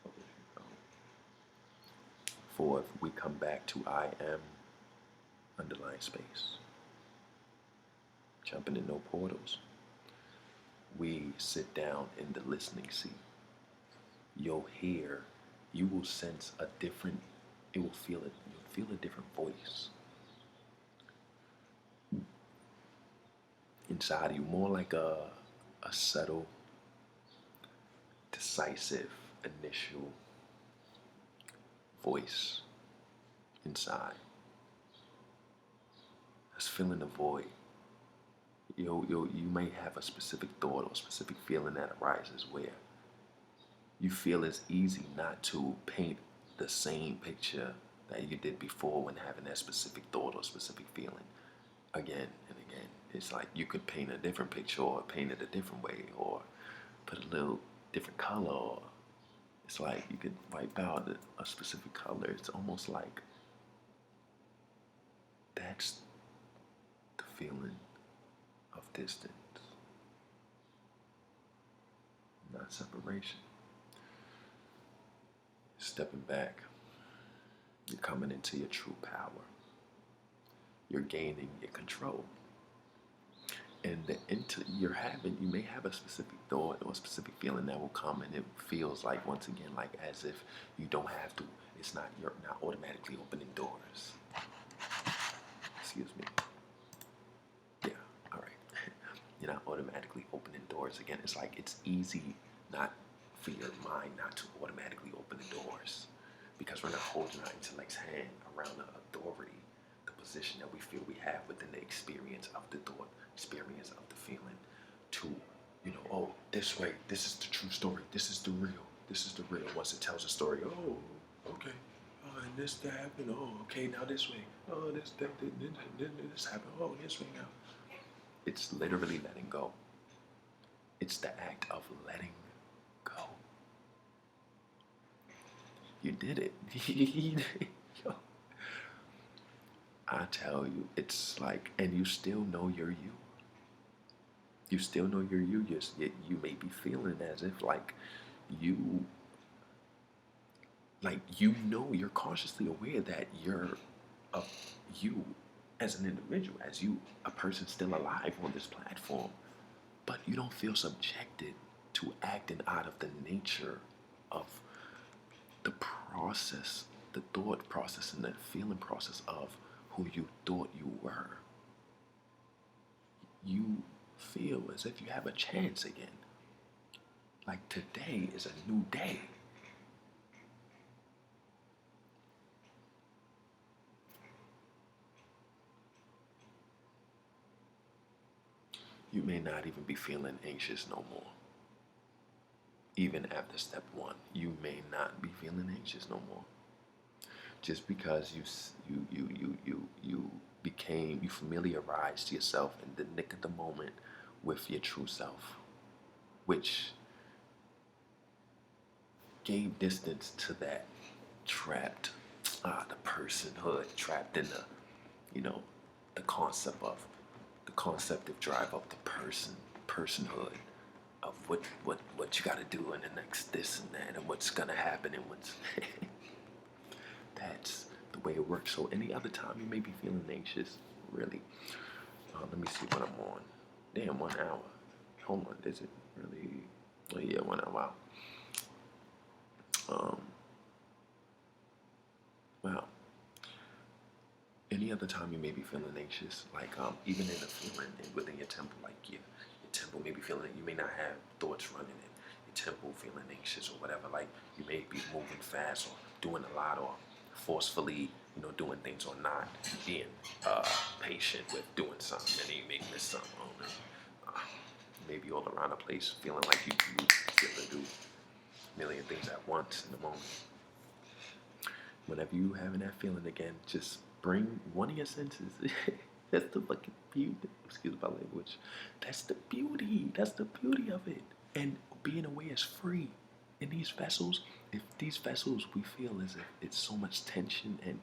there you go. For if we come back to I am, underline space, jumping in no portals, we sit down in the listening seat. You'll hear, you will sense a different, it will feel it, you'll feel a different voice inside of you, more like a subtle, decisive, initial voice inside that's filling the void. You may have a specific thought or a specific feeling that arises where you feel it's easy not to paint the same picture that you did before when having that specific thought or specific feeling again and again. It's like you could paint a different picture or paint it a different way or put a little different color. Or it's like you could wipe out a specific color. It's almost like that's the feeling of distance, not separation. Stepping back, you're coming into your true power. You're gaining your control. And you may have a specific thought or a specific feeling that will come, and it feels like, once again, like as if you don't have to. You're not automatically opening doors. Excuse me. Yeah, all right. You're not automatically opening doors again. It's like it's easy not for your mind not to automatically open the doors because we're not holding our intellect's hand around the authority, the position that we feel we have within the experience of the thought, experience of the feeling, to, oh, this way, this is the true story, this is the real, this is the real. Once it tells a story, oh, okay, and that happened, oh, okay, now this way, oh, this happened, oh, this way now. It's literally letting go. It's the act of letting go. You did it. Yo. I tell you, it's like, and you still know you're you. You still know you're you. You may be feeling as if you're consciously aware that you're you as an individual, as you, a person still alive on this platform, but you don't feel subjected to acting out of the nature of the process, the thought process and the feeling process of who you thought you were. You feel as if you have a chance again. Like today is a new day. You may not even be feeling anxious no more. Even after step one, you may not be feeling anxious no more. Just because you familiarized yourself in the nick of the moment with your true self, which gave distance to that trapped, the personhood, trapped in the concept of drive up the personhood of what you got to do in the next this and that and what's gonna happen and what's that's the way it works. So any other time you may be feeling anxious, really, let me see what I'm on. Damn, 1 hour. Hold on, is it really? Oh yeah, 1 hour. Wow. Wow. Any other time you may be feeling anxious, like even in a feeling within your temple, like your temple may be feeling, you may not have thoughts running in your temple feeling anxious or whatever, like you may be moving fast or doing a lot or forcefully, doing things or not being patient with doing something, and you may miss something. Maybe all around the place feeling like you feel to do a million things at once in the moment. Whenever you having that feeling again, just bring one of your senses. That's the fucking beauty. Excuse my language. That's the beauty. That's the beauty of it. And being aware is free. In these vessels, if these vessels, we feel as if it's so much tension and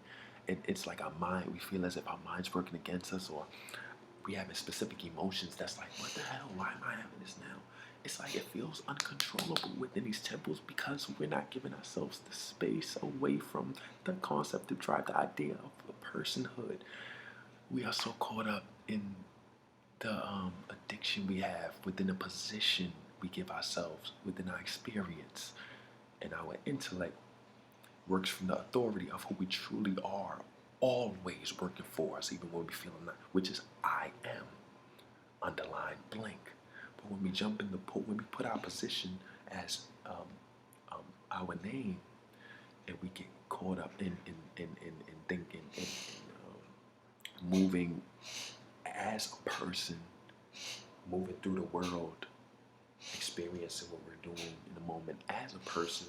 it's like our mind, we feel as if our mind's working against us, or we having specific emotions that's like, what the hell? Why am I having this now? It's like it feels uncontrollable within these temples because we're not giving ourselves the space away from the concept of drive, the idea of a personhood. We are so caught up in the addiction we have within the position we give ourselves within our experience, and our intellect works from the authority of who we truly are, always working for us, even when we feel not, which is I am. underline blank. But when we jump in the pool, when we put our position as our name, and we get caught up in thinking and moving as a person, moving through the world, experiencing what we're doing in the moment as a person,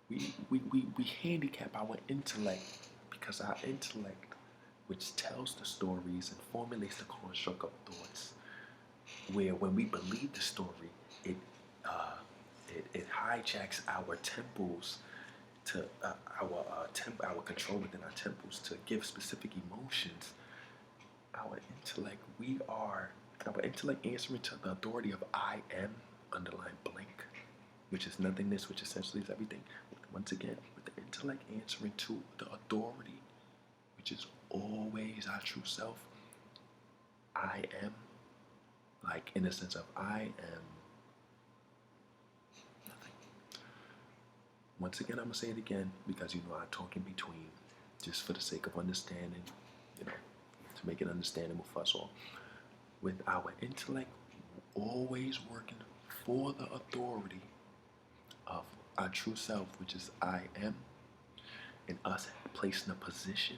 we handicap our intellect, because our intellect, which tells the stories and formulates the construct of thoughts, where when we believe the story, it it hijacks our temples to our control within our temples to give specific emotions. Our intellect, our intellect answering to the authority of I am, underline blank, which is nothingness, which essentially is everything. Once again, with the intellect answering to the authority, which is always our true self, I am, like in the sense of I am nothing. Once again, I'm going to say it again, because I talk in between, just for the sake of understanding, to make it understandable for us all. With our intellect always working for the authority of our true self, which is I am, and us placed in a position,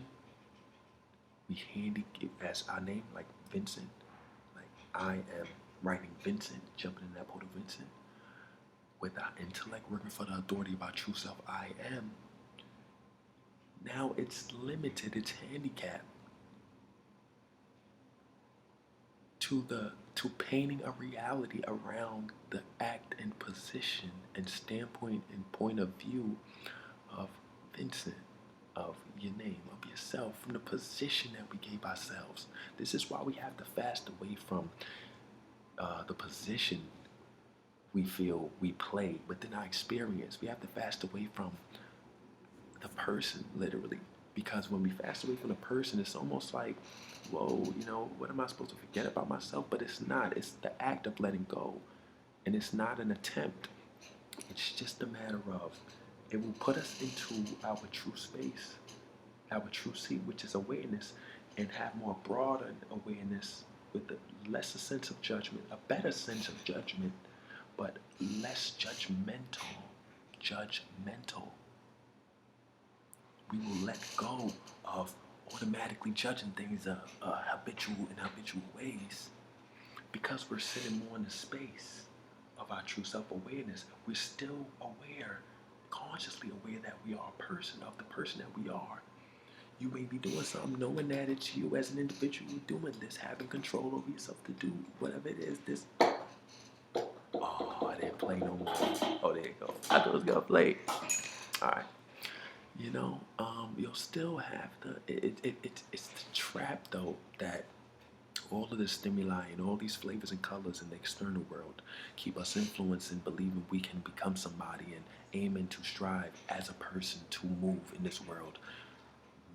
we handicap as our name, like Vincent, like I am writing Vincent, jumping in that pool of Vincent. With our intellect working for the authority of our true self, I am, now it's limited, it's handicapped to painting a reality around the act and position and standpoint and point of view of Vincent, of your name, of yourself, from the position that we gave ourselves. This is why we have to fast away from the position we feel we play within our experience. We have to fast away from the person, literally. Because when we fast away from the person, it's almost like, whoa, what am I supposed to forget about myself? But it's not. It's the act of letting go. And it's not an attempt. It's just a matter of, it will put us into our true space, our true seat, which is awareness, and have more broader awareness with a lesser sense of judgment, a better sense of judgment, but less judgmental. We will let go of automatically judging things habitual ways, because we're sitting more in the space of our true self-awareness. We're still aware, consciously aware, that we are a person, of the person that we are. You may be doing something knowing that it's you as an individual doing this, having control over yourself to do whatever it is. This. Oh, I didn't play no more. Oh, there you go. I thought it was gonna play. All right. You'll still have it's the trap, though, that all of the stimuli and all these flavors and colors in the external world keep us influenced in believing we can become somebody and aiming to strive as a person to move in this world,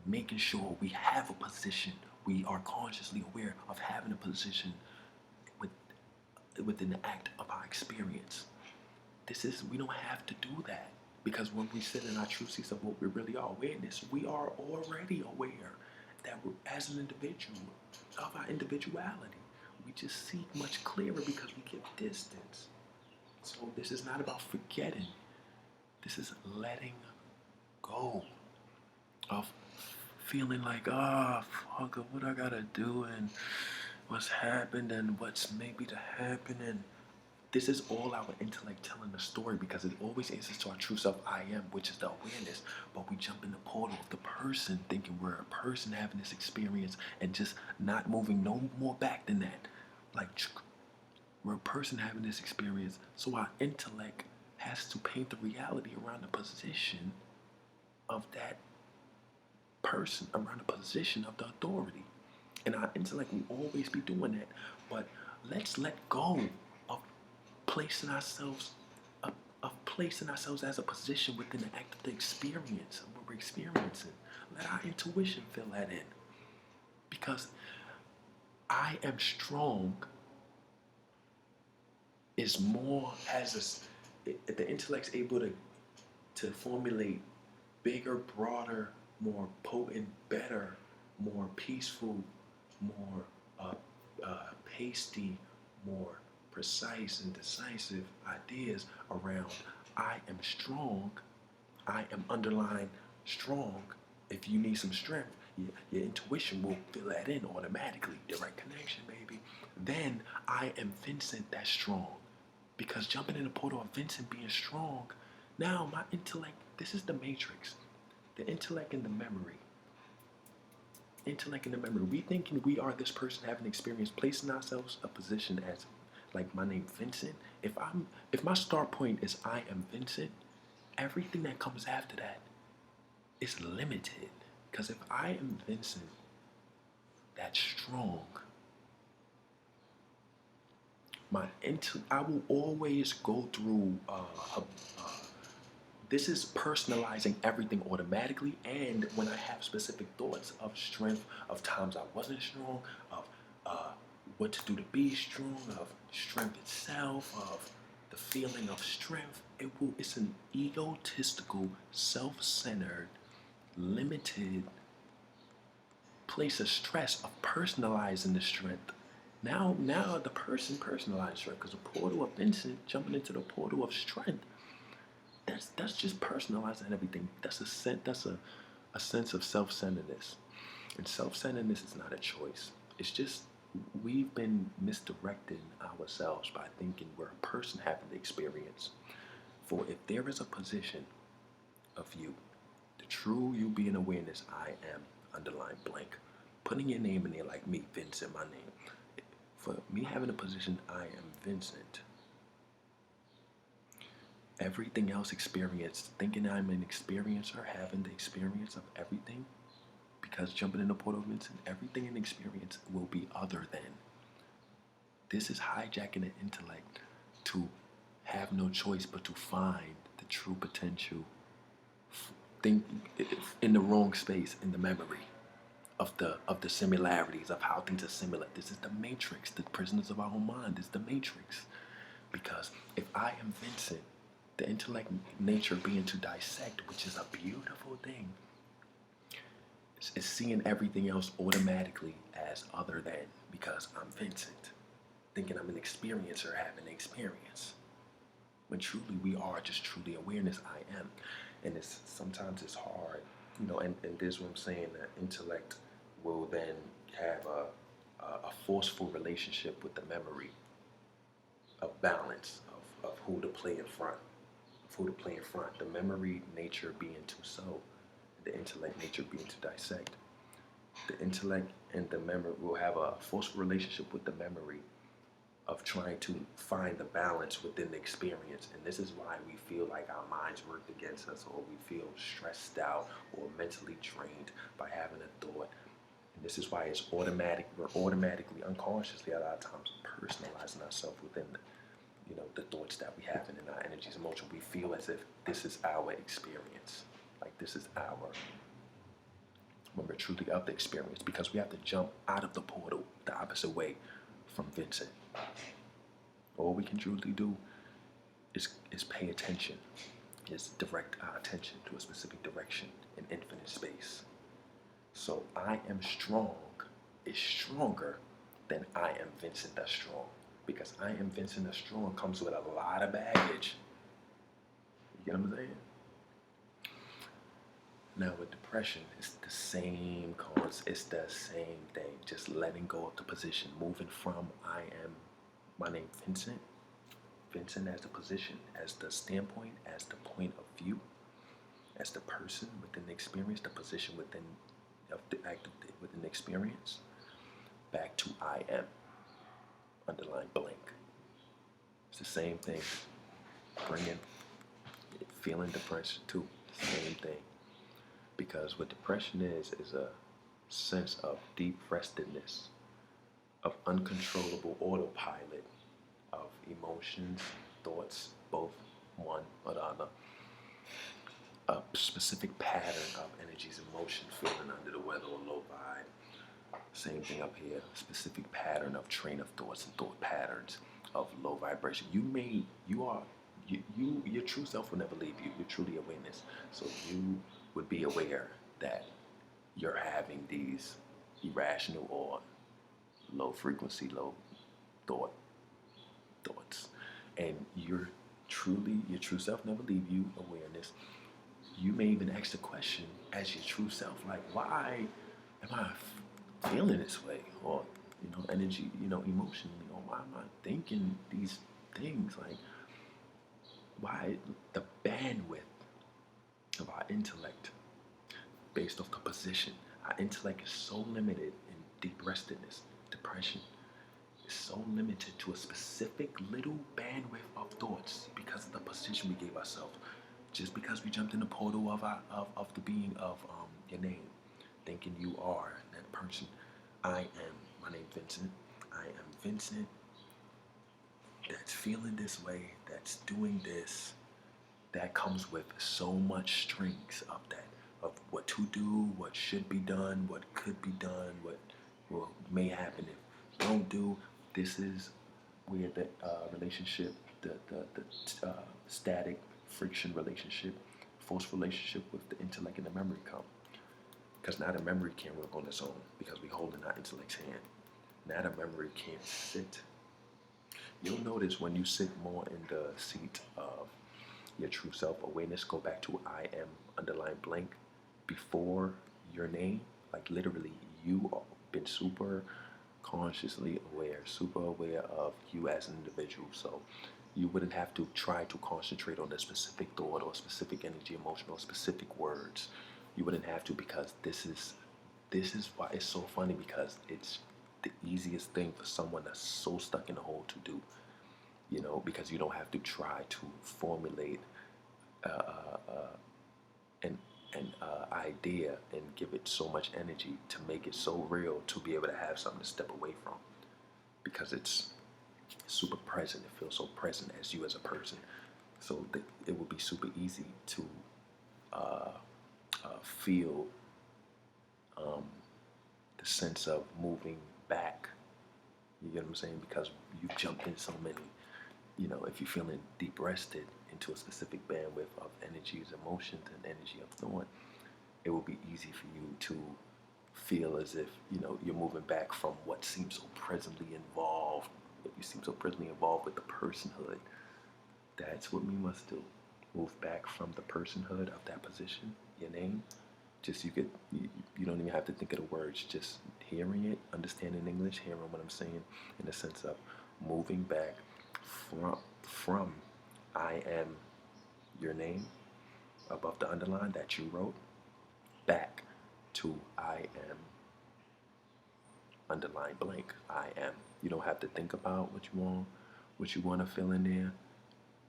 making sure we have a position. We are consciously aware of having a position within the act of our experience. We don't have to do that. Because when we sit in our true seats of what we really are, awareness, we are already aware that we're, as an individual, of our individuality. We just see much clearer because we give distance. So this is not about forgetting. This is letting go of feeling like, fuck, what I gotta do and what's happened and what's maybe to happen, and this is all our intellect telling the story, because it always answers to our true self, I am, which is the awareness. But we jump in the portal of the person, thinking we're a person having this experience, and just not moving no more back than that. Like, we're a person having this experience, so our intellect has to paint the reality around the position of that person, around the position of the authority. And our intellect will always be doing that. But let's let go of placing ourselves as a position within the act of the experience of what we're experiencing. Let our intuition fill that in. Because I am strong is more, the intellect's able to formulate bigger, broader, more potent, better, more peaceful, more pasty, more precise and decisive ideas around I am strong, I am underlined strong. If you need some strength, your intuition will fill that in automatically. Direct connection, baby. Then I am Vincent, that's strong. Because jumping in the portal of Vincent being strong, now my intellect, this is the matrix. The intellect and the memory. Intellect and the memory. We thinking we are this person having experience, placing ourselves a position as like my name Vincent. If my start point is I am Vincent, everything that comes after that is limited. Because if I am Vincent, that's strong. I will always go through. This is personalizing everything automatically, and when I have specific thoughts of strength, of times I wasn't strong, of what to do to be strong, of strength itself, of the feeling of strength, it's an egotistical, self-centered, limited place of stress of personalizing the strength. Now the person personalized strength, because the portal of Vincent jumping into the portal of strength. That's just personalizing everything. That's a sense of self-centeredness, and self-centeredness is not a choice. It's just we've been misdirecting ourselves by thinking we're a person having the experience. For if there is a position of you, the true you being awareness, I am underline blank, putting your name in there like me, Vincent, my name. For me having a position, I am Vincent. Everything else experienced, thinking I'm an experiencer, having the experience of everything, because jumping in the portal of Vincent, everything in experience will be other than. This is hijacking the intellect to have no choice but to find the true potential. Think in the wrong space, in the memory of the similarities of how things are similar. This is the matrix. The prisoners of our own mind is the matrix. Because if I am Vincent, the intellect nature being to dissect, which is a beautiful thing, is seeing everything else automatically as other than, because I'm Vincent, thinking I'm an experiencer having an experience. When truly we are just truly awareness, I am. And sometimes it's hard, and this is what I'm saying, that intellect will then have a forceful relationship with the memory of balance, of who to play in front. The memory nature being to sow, the intellect nature being to dissect. The intellect and the memory will have a forceful relationship with the memory of trying to find the balance within the experience. And this is why we feel like our minds work against us, or we feel stressed out or mentally drained by having a thought. And this is why it's automatic. We're automatically, unconsciously, a lot of times personalizing ourselves within the thoughts that we have and in our energies, emotion. We feel as if this is our experience. Like this is when we're truly of the experience, because we have to jump out of the portal the opposite way from Vincent. All we can truly do is pay attention, is direct our attention to a specific direction in infinite space. So I am strong is stronger than I am Vincent the strong. Because I am Vincent the strong comes with a lot of baggage. You get what I'm saying? Now with depression, it's the same cause. It's the same thing. Just letting go of the position, moving from I am my name Vincent. Vincent as the position, as the standpoint, as the point of view, as the person within the experience, the position within the experience. Back to I am. Underline blank. It's the same thing. Feeling depression too. Same thing. Because what depression is a sense of deep restedness, of uncontrollable autopilot, of emotions, thoughts, both one or the other. A specific pattern of energies, emotion, feeling under the weather or low vibe. Same thing up here, specific pattern of train of thoughts and thought patterns of low vibration. Your true self will never leave you. You're truly awareness. So you would be aware that you're having these irrational or low frequency, low thoughts. And your true self never leave you. Awareness. You may even ask the question as your true self, like, why am I feeling this way? Or, energy, emotionally, or why am I thinking these things? Like, why the bandwidth of our intellect based off the position. Our intellect is so limited in deep restedness, depression. It's so limited to a specific little bandwidth of thoughts because of the position we gave ourselves. Just because we jumped in the portal of the being of your name, thinking you are that person. I am. My name Vincent. I am Vincent. That's feeling this way. That's doing this. That comes with so much strings of that, of what to do, what should be done, what could be done, what may happen if you don't do. This is where the relationship, the static friction relationship, forced relationship with the intellect and the memory come. Because now the memory can't work on its own because we hold in our intellect's hand. Now the memory can't sit. You'll notice when you sit more in the seat of your true self-awareness, go back to I am underline blank before your name. Like literally, you have been super consciously aware, super aware of you as an individual. So you wouldn't have to try to concentrate on a specific thought or specific energy, emotion, or specific words. You wouldn't have to because this is why it's so funny because it's the easiest thing for someone that's so stuck in the hole to do. Because you don't have to try to formulate an idea and give it so much energy to make it so real to be able to have something to step away from because it's super present. It feels so present as you as a person. So it would be super easy to feel the sense of moving back. You get what I'm saying? Because you jumped in so many. If you're feeling deep rested into a specific bandwidth of energies, emotions, and energy of thought, it will be easy for you to feel as if you're moving back from what seems so presently involved. If you seem so presently involved with the personhood, that's what we must do. Move back from the personhood of that position, your name. Just you don't even have to think of the words. Just hearing it, understanding English, hearing what I'm saying, in the sense of moving back from I am your name above the underline that you wrote back to I am underline blank. I am. You don't have to think about what you want to fill in there.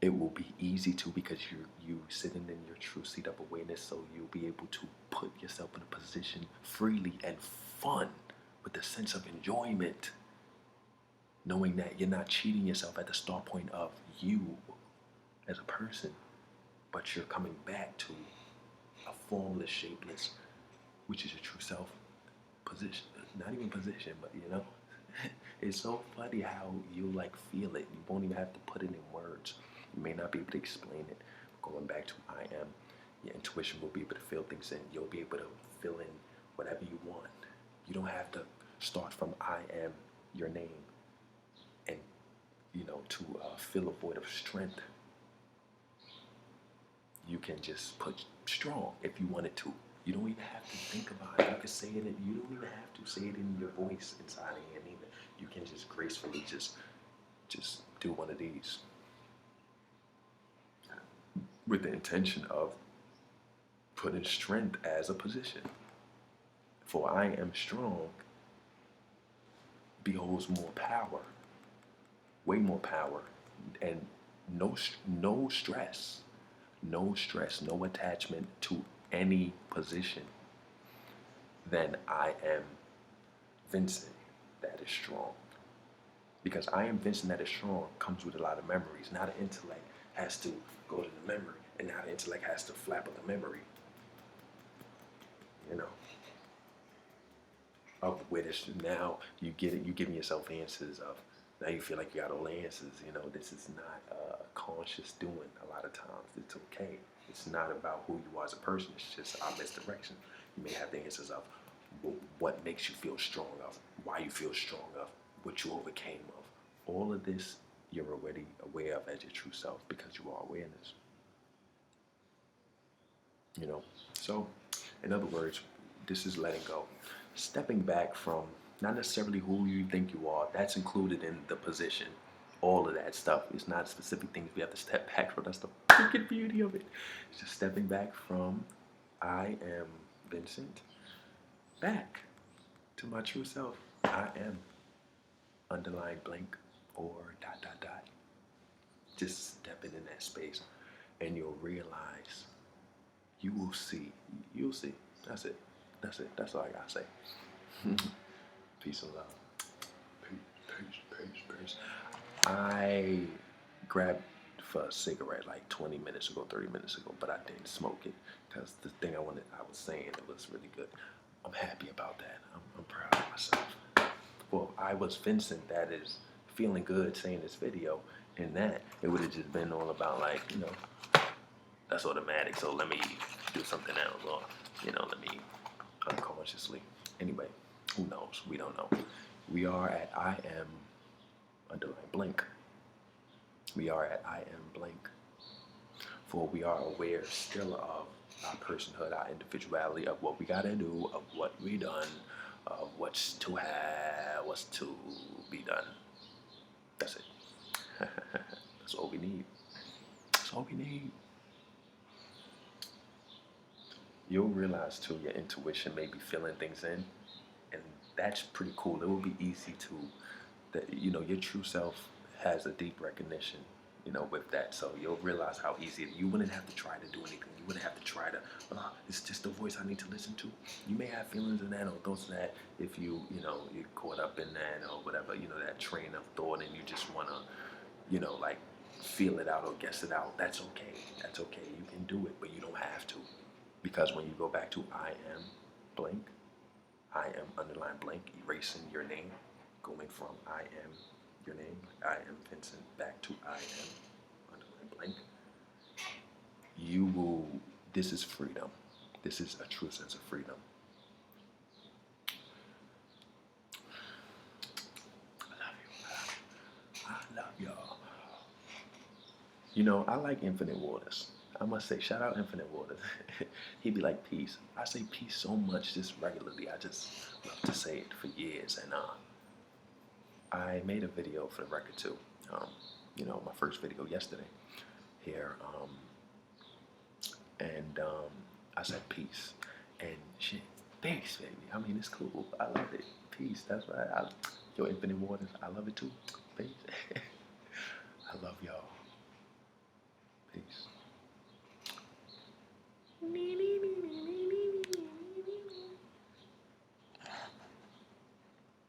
It will be easy to because you sitting in your true seat of awareness, so you'll be able to put yourself in a position freely and fun with a sense of enjoyment, knowing that you're not cheating yourself at the start point of you as a person, but you're coming back to a formless, shapeless, which is your true self position. Not even position, but it's so funny how you feel it. You won't even have to put it in words. You may not be able to explain it. Going back to I am, your intuition will be able to fill things in. You'll be able to fill in whatever you want. You don't have to start from I am your name and to fill a void of strength. You can just put strong if you wanted to. You don't even have to think about it. You can say it. You don't even have to say it in your voice inside of you either. You can just gracefully just do one of these with the intention of putting strength as a position. For I am strong beholds more power, way more power, and no stress, no attachment to any position than I am Vincent that is strong. Because I am Vincent that is strong comes with a lot of memories. Now the intellect has to go to the memory, and now the intellect has to flap up the memory. Of where this now you get it, you giving yourself answers of now you feel like you got all the answers. This is not conscious doing a lot of times. It's okay. It's not about who you are as a person. It's just our misdirection. You may have the answers of what makes you feel strong, of why you feel strong of, what you overcame of. All of this you're already aware of as your true self because you are awareness. You know? So, in other words, this is letting go. Stepping back from not necessarily who you think you are, that's included in the position. All of that stuff is not specific things we have to step back from. That's the freaking beauty of it. It's just stepping back from I am Vincent back to my true self. I am underline blank or dot dot dot. Just stepping in that space and you'll realize, you will see, you'll see. That's it. That's it. That's all I gotta say. Peace and love. Peace. I grabbed for a cigarette like 20 minutes ago, 30 minutes ago, but I didn't smoke it because the thing I was saying, it was really good. I'm happy about that. I'm proud of myself. Well, I was Vincent that is feeling good saying this video, and that it would have just been all about like, that's automatic, so let me do something else, or, let me unconsciously. Anyway, who knows? We don't know. We are at I am underline blank. We are at I am blank. For we are aware still of our personhood, our individuality, of what we gotta do, of what we done, of what's to have, what's to be done. That's it. That's all we need. That's all we need. You'll realize too, your intuition may be filling things in, and that's pretty cool. It will be easy to, that your true self has a deep recognition, with that. So you'll realize how easy you wouldn't have to try to do anything. You wouldn't have to try to, it's just the voice I need to listen to. You may have feelings in that or thoughts of that if you're caught up in that or whatever, that train of thought, and you just wanna, like feel it out or guess it out. That's okay. That's okay. You can do it, but you don't have to. Because when you go back to I am blank, I am underline blank, erasing your name, going from I am your name, I am Vincent, back to I am underline blank, you will, this is freedom. This is a true sense of freedom. I love y'all. I like Infinite Waters. I must say, shout out Infinite Waters. He'd be like, peace. I say peace so much just regularly. I just love to say it for years. And I made a video for the record too. My first video yesterday here. I said peace. And shit, peace, baby. I mean, it's cool. I love it. Peace, that's right. Yo, Infinite Waters, I love it too. Peace. I love y'all.